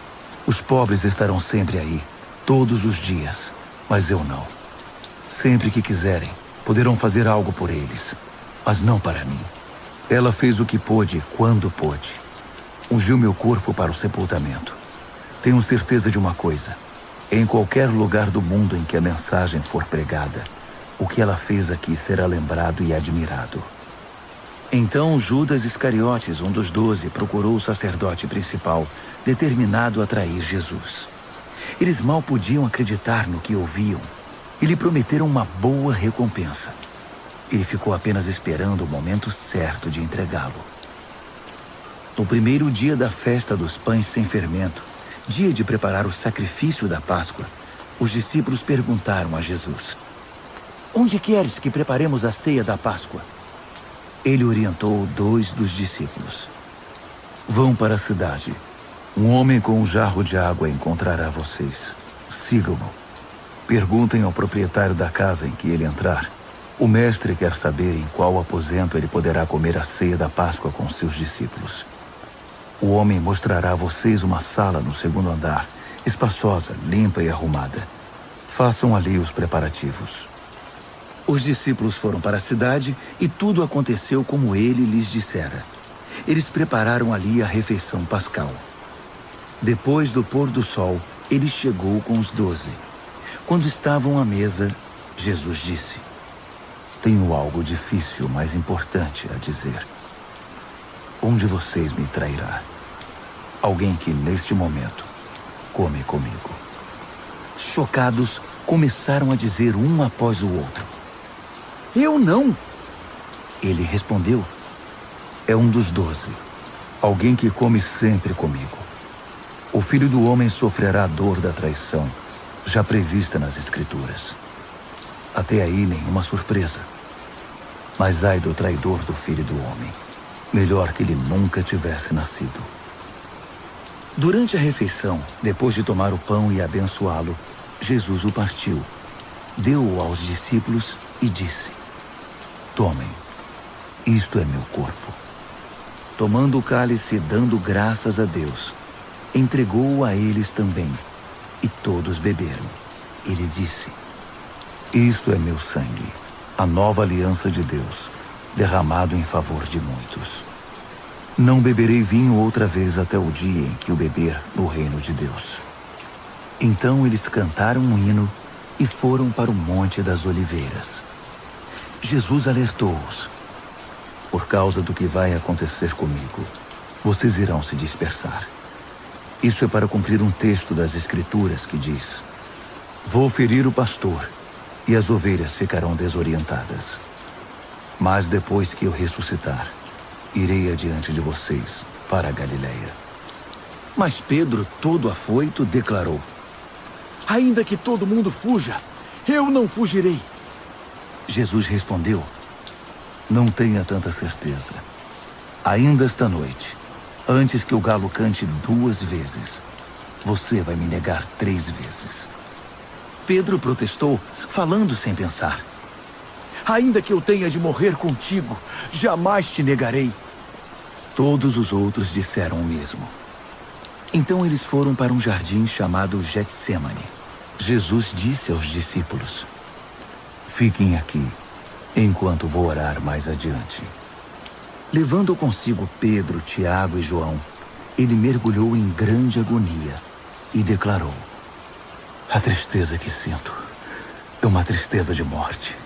Os pobres estarão sempre aí, todos os dias, mas eu não. Sempre que quiserem, poderão fazer algo por eles, mas não para mim. Ela fez o que pôde, quando pôde. Ungiu meu corpo para o sepultamento. Tenho certeza de uma coisa. Em qualquer lugar do mundo em que a mensagem for pregada, o que ela fez aqui será lembrado e admirado. Então Judas Iscariotes, um dos 12, procurou o sacerdote principal, determinado a trair Jesus. Eles mal podiam acreditar no que ouviam e lhe prometeram uma boa recompensa. Ele ficou apenas esperando o momento certo de entregá-lo. No primeiro dia da festa dos pães sem fermento, dia de preparar o sacrifício da Páscoa, os discípulos perguntaram a Jesus: Onde queres que preparemos a ceia da Páscoa? Ele orientou 2 dos discípulos. Vão para a cidade. Um homem com um jarro de água encontrará vocês. Sigam-no. Perguntem ao proprietário da casa em que ele entrar. O mestre quer saber em qual aposento ele poderá comer a ceia da Páscoa com seus discípulos. O homem mostrará a vocês uma sala no 2º andar, espaçosa, limpa e arrumada. Façam ali os preparativos. Os discípulos foram para a cidade e tudo aconteceu como ele lhes dissera. Eles prepararam ali a refeição pascal. Depois do pôr do sol, ele chegou com os 12. Quando estavam à mesa, Jesus disse: Tenho algo difícil, mas importante a dizer. Um de vocês me trairá. Alguém que, neste momento, come comigo. Chocados, começaram a dizer um após o outro: Eu não! Ele respondeu: É um dos 12. Alguém que come sempre comigo. O Filho do Homem sofrerá a dor da traição, já prevista nas Escrituras. Até aí, nenhuma surpresa. Mas ai do traidor do Filho do Homem. Melhor que ele nunca tivesse nascido. Durante a refeição, depois de tomar o pão e abençoá-lo, Jesus o partiu, deu-o aos discípulos e disse: Tomem, isto é meu corpo. Tomando o cálice e dando graças a Deus, entregou-o a eles também, e todos beberam. Ele disse: Isto é meu sangue, a nova aliança de Deus, derramado em favor de muitos. Não beberei vinho outra vez até o dia em que o beber no reino de Deus. Então eles cantaram um hino e foram para o Monte das Oliveiras. Jesus alertou-os: Por causa do que vai acontecer comigo, vocês irão se dispersar. Isso é para cumprir um texto das Escrituras que diz: Vou ferir o pastor, e as ovelhas ficarão desorientadas. Mas depois que eu ressuscitar, irei adiante de vocês para a Galileia. Mas Pedro, todo afoito, declarou: Ainda que todo mundo fuja, eu não fugirei. Jesus respondeu: Não tenha tanta certeza. Ainda esta noite, antes que o galo cante 2 vezes, você vai me negar 3 vezes. Pedro protestou, falando sem pensar: Ainda que eu tenha de morrer contigo, jamais te negarei. Todos os outros disseram o mesmo. Então eles foram para um jardim chamado Getsêmani. Jesus disse aos discípulos: Fiquem aqui, enquanto vou orar mais adiante. Levando consigo Pedro, Tiago e João, ele mergulhou em grande agonia e declarou: A tristeza que sinto é uma tristeza de morte.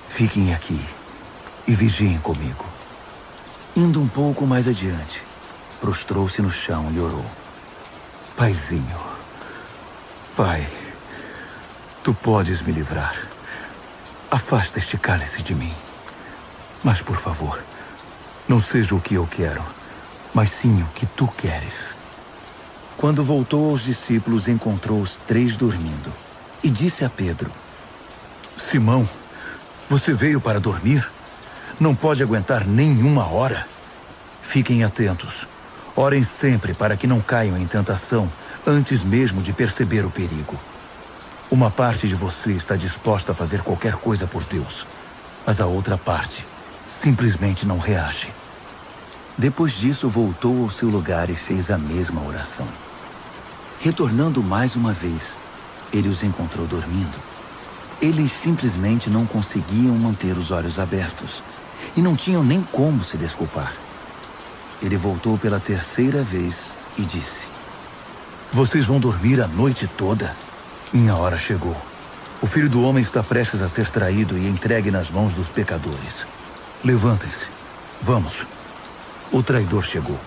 Fiquem aqui e vigiem comigo. Indo um pouco mais adiante, prostrou-se no chão e orou: Paizinho, Pai, tu podes me livrar. Afasta este cálice de mim. Mas, por favor, não seja o que eu quero, mas sim o que tu queres. Quando voltou aos discípulos, encontrou os 3 dormindo e disse a Pedro: Simão, você veio para dormir? Não pode aguentar nem 1 hora? Fiquem atentos. Orem sempre para que não caiam em tentação antes mesmo de perceber o perigo. Uma parte de você está disposta a fazer qualquer coisa por Deus, mas a outra parte simplesmente não reage. Depois disso, voltou ao seu lugar e fez a mesma oração. Retornando mais uma vez, ele os encontrou dormindo. Eles simplesmente não conseguiam manter os olhos abertos e não tinham nem como se desculpar. Ele voltou pela 3ª vez e disse: Vocês vão dormir a noite toda? Minha hora chegou. O Filho do Homem está prestes a ser traído e entregue nas mãos dos pecadores. Levantem-se. Vamos. O traidor chegou.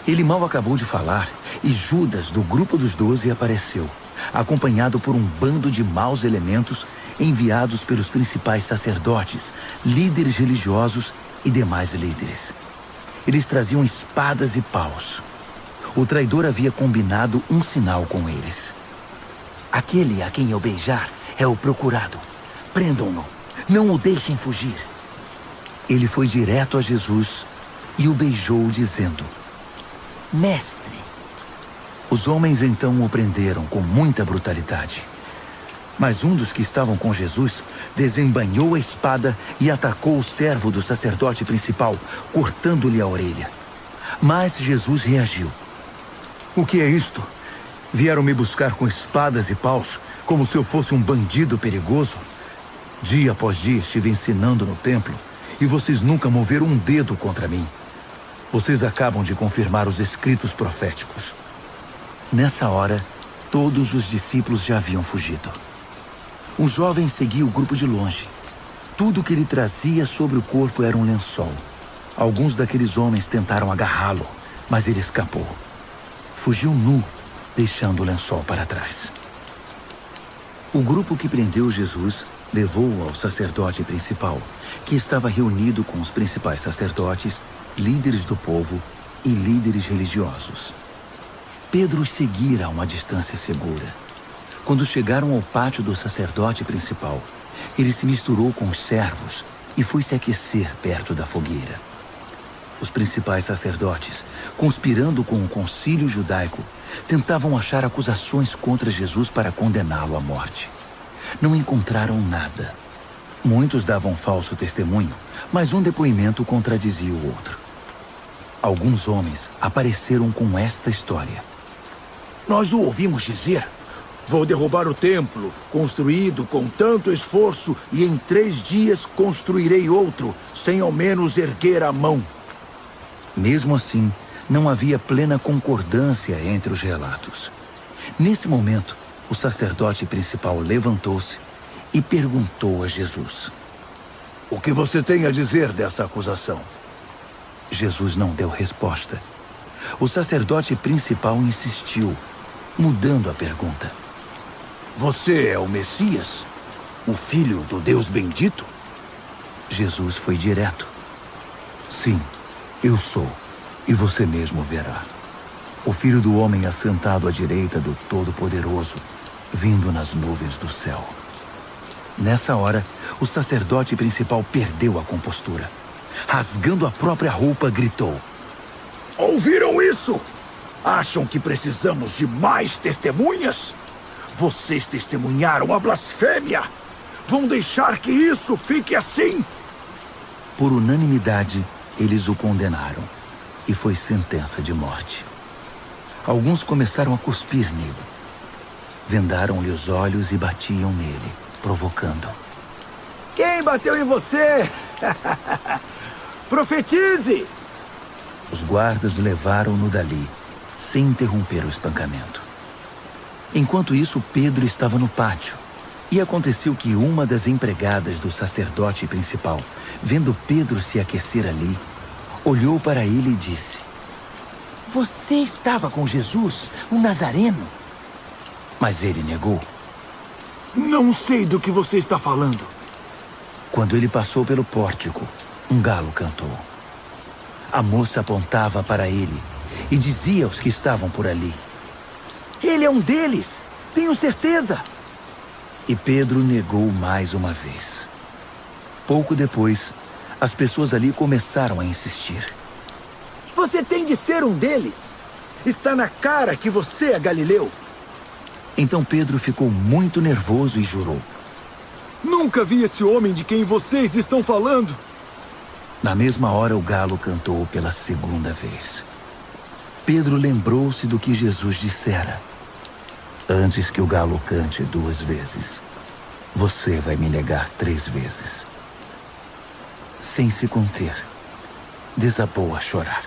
Ele mal acabou de falar e Judas, do grupo dos 12, apareceu, acompanhado por um bando de maus elementos enviados pelos principais sacerdotes, líderes religiosos e demais líderes. Eles traziam espadas e paus. O traidor havia combinado um sinal com eles. Aquele a quem eu beijar é o procurado. Prendam-no. Não o deixem fugir. Ele foi direto a Jesus e o beijou, dizendo: Mestre. Os homens então o prenderam com muita brutalidade. Mas um dos que estavam com Jesus desembainhou a espada e atacou o servo do sacerdote principal, cortando-lhe a orelha. Mas Jesus reagiu. O que é isto? Vieram me buscar com espadas e paus, como se eu fosse um bandido perigoso? Dia após dia estive ensinando no templo, e vocês nunca moveram um dedo contra mim. Vocês acabam de confirmar os escritos proféticos. Nessa hora, Todos os discípulos já haviam fugido. Um jovem seguia o grupo de longe. Tudo que ele trazia sobre o corpo era um lençol. Alguns daqueles homens tentaram agarrá-lo, mas ele escapou. Fugiu nu, deixando o lençol para trás. O grupo que prendeu Jesus levou-o ao sacerdote principal, que estava reunido com os principais sacerdotes, líderes do povo e líderes religiosos. Pedro os seguira a uma distância segura. Quando chegaram ao pátio do sacerdote principal, ele se misturou com os servos e foi se aquecer perto da fogueira. Os principais sacerdotes, conspirando com o concílio judaico, tentavam achar acusações contra Jesus para condená-lo à morte. Não encontraram nada. Muitos davam falso testemunho, mas um depoimento contradizia o outro. Alguns homens apareceram com esta história. Nós o ouvimos dizer: vou derrubar o templo, construído com tanto esforço, e em 3 dias construirei outro, sem ao menos erguer a mão. Mesmo assim, não havia plena concordância entre os relatos. Nesse momento, o sacerdote principal levantou-se e perguntou a Jesus: O que você tem a dizer dessa acusação? Jesus não deu resposta. O sacerdote principal insistiu, mudando a pergunta. Você é o Messias? O Filho do Deus bendito? Jesus foi direto. Sim, eu sou, e você mesmo verá. O Filho do Homem assentado à direita do Todo-Poderoso, vindo nas nuvens do céu. Nessa hora, o sacerdote principal perdeu a compostura. Rasgando a própria roupa, gritou: Ouviram isso? Acham que precisamos de mais testemunhas? Vocês testemunharam a blasfêmia! Vão deixar que isso fique assim? Por unanimidade, eles o condenaram, e foi sentença de morte. Alguns começaram a cuspir nele. Vendaram-lhe os olhos e batiam nele, provocando. Quem bateu em você? Profetize! Os guardas levaram-no dali, sem interromper o espancamento. Enquanto isso, Pedro estava no pátio. E aconteceu que uma das empregadas do sacerdote principal, vendo Pedro se aquecer ali, olhou para ele e disse: Você estava com Jesus, o Nazareno? Mas ele negou. Não sei do que você está falando. Quando ele passou pelo pórtico, um galo cantou. A moça apontava para ele e dizia aos que estavam por ali: Ele é um deles, tenho certeza. E Pedro negou mais uma vez. Pouco depois, as pessoas ali começaram a insistir. Você tem de ser um deles. Está na cara que você é Galileu. Então Pedro ficou muito nervoso e jurou: Nunca vi esse homem de quem vocês estão falando. Na mesma hora, o galo cantou pela segunda vez. Pedro lembrou-se do que Jesus dissera: Antes que o galo cante 2 vezes, você vai me negar 3 vezes. Sem se conter, desabou a chorar.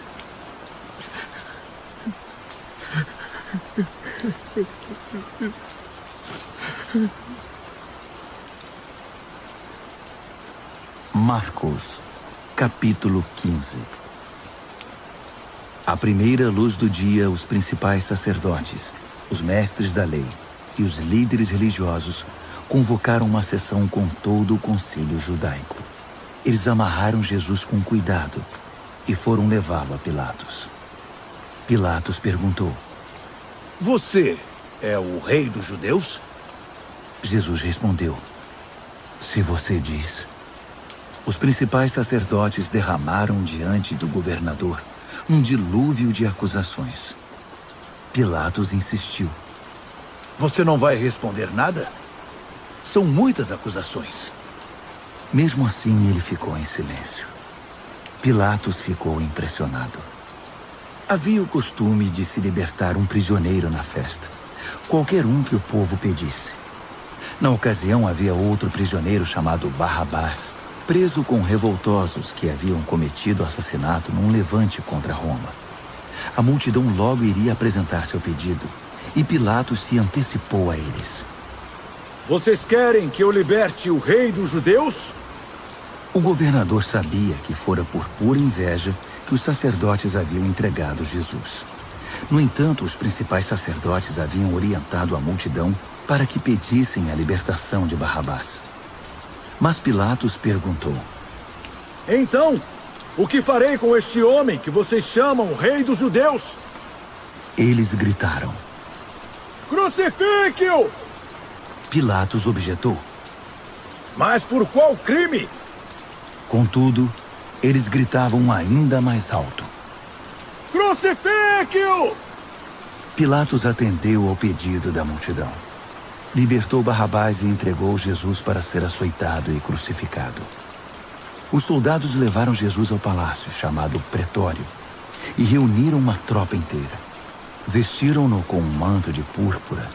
Marcos, capítulo 15. À primeira luz do dia, os principais sacerdotes, os mestres da lei e os líderes religiosos convocaram uma sessão com todo o concílio judaico. Eles amarraram Jesus com cuidado e foram levá-lo a Pilatos. Pilatos perguntou: Você é o rei dos judeus? Jesus respondeu: Se você diz. Os principais sacerdotes derramaram diante do governador um dilúvio de acusações. Pilatos insistiu: Você não vai responder nada? São muitas acusações. Mesmo assim, ele ficou em silêncio. Pilatos ficou impressionado. Havia o costume de se libertar um prisioneiro na festa, qualquer um que o povo pedisse. Na ocasião, havia outro prisioneiro chamado Barrabás, preso com revoltosos que haviam cometido assassinato num levante contra Roma. A multidão logo iria apresentar seu pedido, e Pilatos se antecipou a eles. Vocês querem que eu liberte o rei dos judeus? O governador sabia que fora por pura inveja que os sacerdotes haviam entregado Jesus. No entanto, os principais sacerdotes haviam orientado a multidão para que pedissem a libertação de Barrabás. Mas Pilatos perguntou: Então, o que farei com este homem que vocês chamam rei dos judeus? Eles gritaram. Crucifique-o! Pilatos objetou. Mas por qual crime? Contudo, eles gritavam ainda mais alto. Crucifique-o! Pilatos atendeu ao pedido da multidão. Libertou Barrabás e entregou Jesus para ser açoitado e crucificado. Os soldados levaram Jesus ao palácio, chamado Pretório, e reuniram uma tropa inteira. Vestiram-no com um manto de púrpura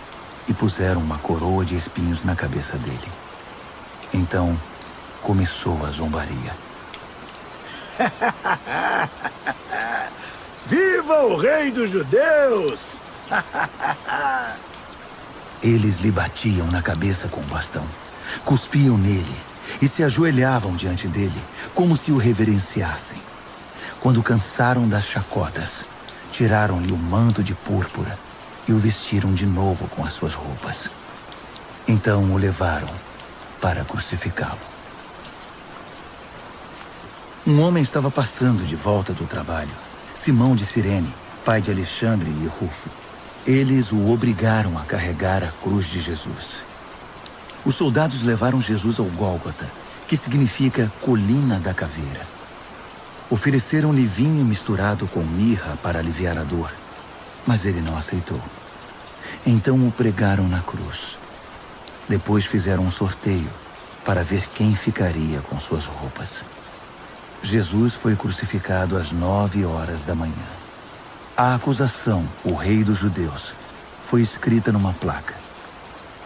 e puseram uma coroa de espinhos na cabeça dele. Então, começou a zombaria. Viva o rei dos judeus! Eles lhe batiam na cabeça com um bastão, cuspiam nele e se ajoelhavam diante dele, como se o reverenciassem. Quando cansaram das chacotas, tiraram-lhe o manto de púrpura e o vestiram de novo com as suas roupas. Então o levaram para crucificá-lo. Um homem estava passando de volta do trabalho, Simão de Cirene, pai de Alexandre e Rufo. Eles o obrigaram a carregar a cruz de Jesus. Os soldados levaram Jesus ao Gólgota, que significa Colina da Caveira. Ofereceram-lhe vinho misturado com mirra para aliviar a dor, mas ele não aceitou. Então o pregaram na cruz. Depois fizeram um sorteio para ver quem ficaria com suas roupas. Jesus foi crucificado às 9h da manhã. A acusação, o rei dos judeus, foi escrita numa placa.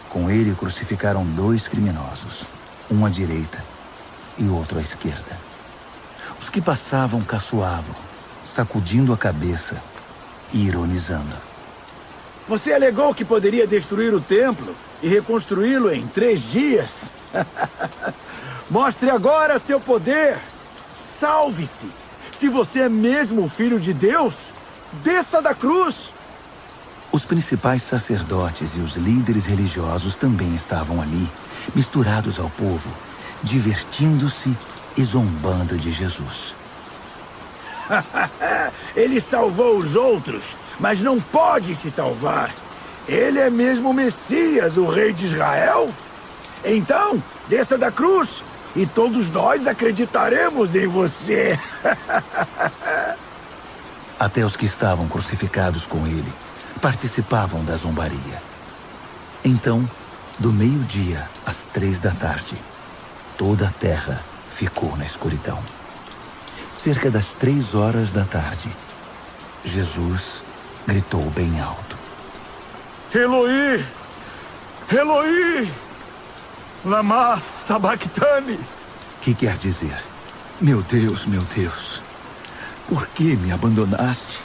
Com ele crucificaram 2 criminosos, um à direita e outro à esquerda. Os que passavam caçoavam, sacudindo a cabeça e ironizando. Você alegou que poderia destruir o templo e reconstruí-lo em 3 dias. Mostre agora seu poder. Salve-se! Se você é mesmo o Filho de Deus, desça da cruz! Os principais sacerdotes e os líderes religiosos também estavam ali, misturados ao povo, divertindo-se e zombando de Jesus. Ele salvou os outros, mas não pode se salvar. Ele é mesmo o Messias, o rei de Israel? Então, desça da cruz e todos nós acreditaremos em você. Até os que estavam crucificados com ele participavam da zombaria. Então, do meio-dia às 3h, toda a terra ficou na escuridão. Cerca das 3h, Jesus gritou bem alto. Eloi! Eloi! Lama sabachthani! Que quer dizer: meu Deus, por que me abandonaste?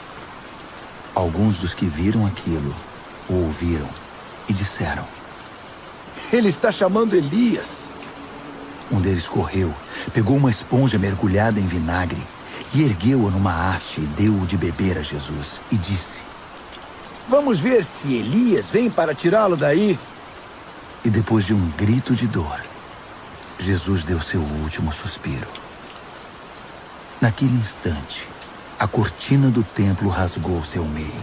Alguns dos que viram aquilo o ouviram e disseram: Ele está chamando Elias. Um deles correu, pegou uma esponja mergulhada em vinagre e ergueu-a numa haste e deu-o de beber a Jesus e disse: Vamos ver se Elias vem para tirá-lo daí. E depois de um grito de dor, Jesus deu seu último suspiro. Naquele instante, a cortina do templo rasgou-se ao meio,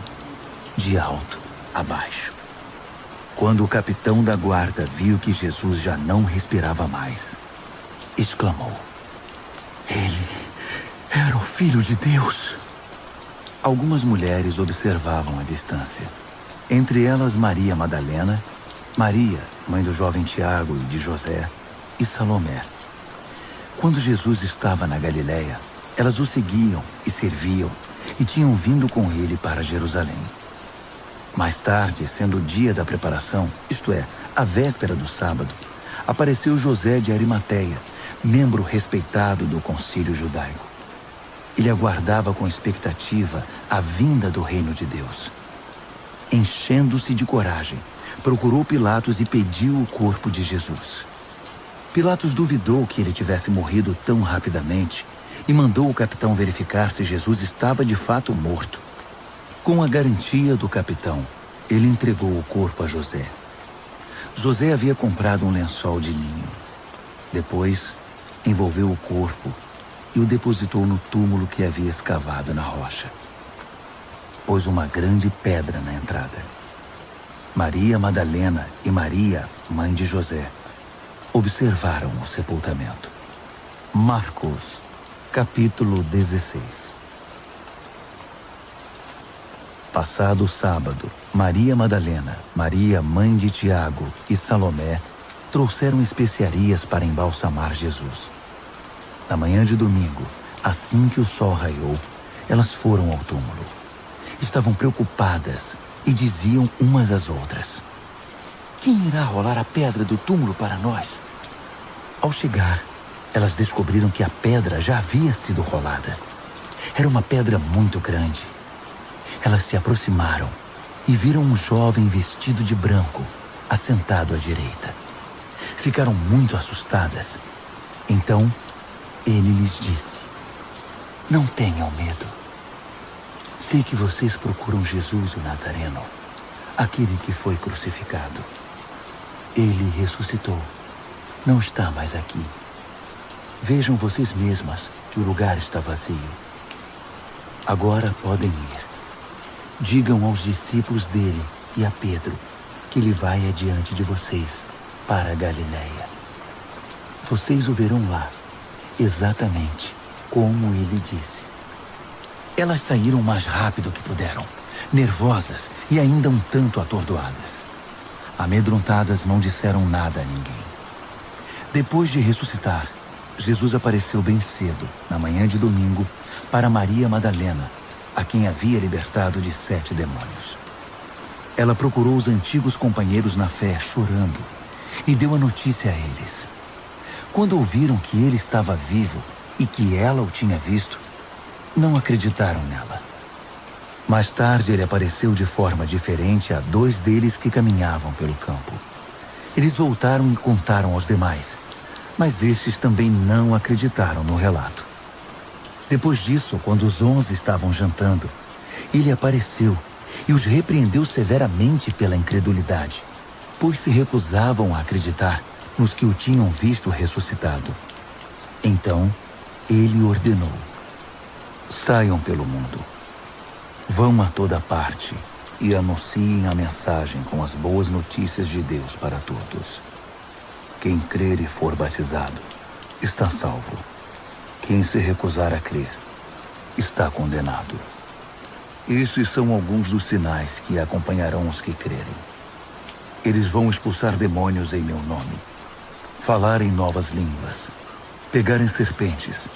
de alto a baixo. Quando o capitão da guarda viu que Jesus já não respirava mais, exclamou: Ele era o Filho de Deus. Algumas mulheres observavam à distância. Entre elas Maria Madalena, Maria, mãe do jovem Tiago e de José, e Salomé. Quando Jesus estava na Galileia, elas o seguiam e serviam e tinham vindo com ele para Jerusalém. Mais tarde, sendo o dia da preparação, isto é, a véspera do sábado, apareceu José de Arimateia, membro respeitado do concílio judaico. Ele aguardava com expectativa a vinda do reino de Deus. enchendo-se de coragem, procurou Pilatos e pediu o corpo de Jesus. Pilatos duvidou que ele tivesse morrido tão rapidamente e mandou o capitão verificar se Jesus estava de fato morto. Com a garantia do capitão, ele entregou o corpo a José. José havia comprado um lençol de linho. Depois, envolveu o corpo e o depositou no túmulo que havia escavado na rocha. Pôs uma grande pedra na entrada. Maria Madalena e Maria, mãe de José, observaram o sepultamento. Marcos, capítulo 16. Passado o sábado, Maria Madalena, Maria, mãe de Tiago e Salomé trouxeram especiarias para embalsamar Jesus. Na manhã de domingo, assim que o sol raiou, elas foram ao túmulo. Estavam preocupadas e diziam umas às outras: "Quem irá rolar a pedra do túmulo para nós?" Ao chegar, elas descobriram que a pedra já havia sido rolada. Era uma pedra muito grande. Elas se aproximaram e viram um jovem vestido de branco, assentado à direita. Ficaram muito assustadas. Então, ele lhes disse: "Não tenham medo. Sei que vocês procuram Jesus, o Nazareno, aquele que foi crucificado. Ele ressuscitou. Não está mais aqui. Vejam vocês mesmas que o lugar está vazio. Agora podem ir. Digam aos discípulos dele e a Pedro que ele vai adiante de vocês para a Galiléia. Vocês o verão lá, exatamente como ele disse." Elas saíram o mais rápido que puderam, nervosas e ainda um tanto atordoadas. Amedrontadas, não disseram nada a ninguém. Depois de ressuscitar, Jesus apareceu bem cedo, na manhã de domingo, para Maria Madalena, a quem havia libertado de 7 demônios. Ela procurou os antigos companheiros na fé, chorando, e deu a notícia a eles. Quando ouviram que ele estava vivo e que ela o tinha visto, não acreditaram nela. Mais tarde, ele apareceu de forma diferente a 2 deles que caminhavam pelo campo. Eles voltaram e contaram aos demais, mas estes também não acreditaram no relato. Depois disso, quando os 11 estavam jantando, ele apareceu e os repreendeu severamente pela incredulidade, pois se recusavam a acreditar nos que o tinham visto ressuscitado. Então, ele ordenou: "Saiam pelo mundo. Vão a toda parte e anunciem a mensagem com as boas notícias de Deus para todos. Quem crer e for batizado está salvo. Quem se recusar a crer está condenado. Esses são alguns dos sinais que acompanharão os que crerem. Eles vão expulsar demônios em meu nome, falar em novas línguas, pegar em serpentes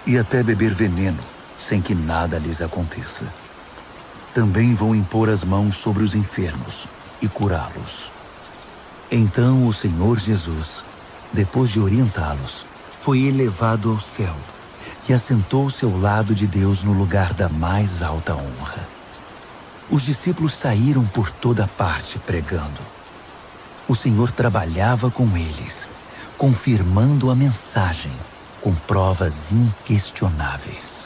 e até beber veneno sem que nada lhes aconteça. Também vão impor as mãos sobre os enfermos e curá-los." Então o Senhor Jesus, depois de orientá-los, foi elevado ao céu e assentou-se ao lado de Deus no lugar da mais alta honra. Os discípulos saíram por toda parte pregando. O Senhor trabalhava com eles, confirmando a mensagem com provas inquestionáveis.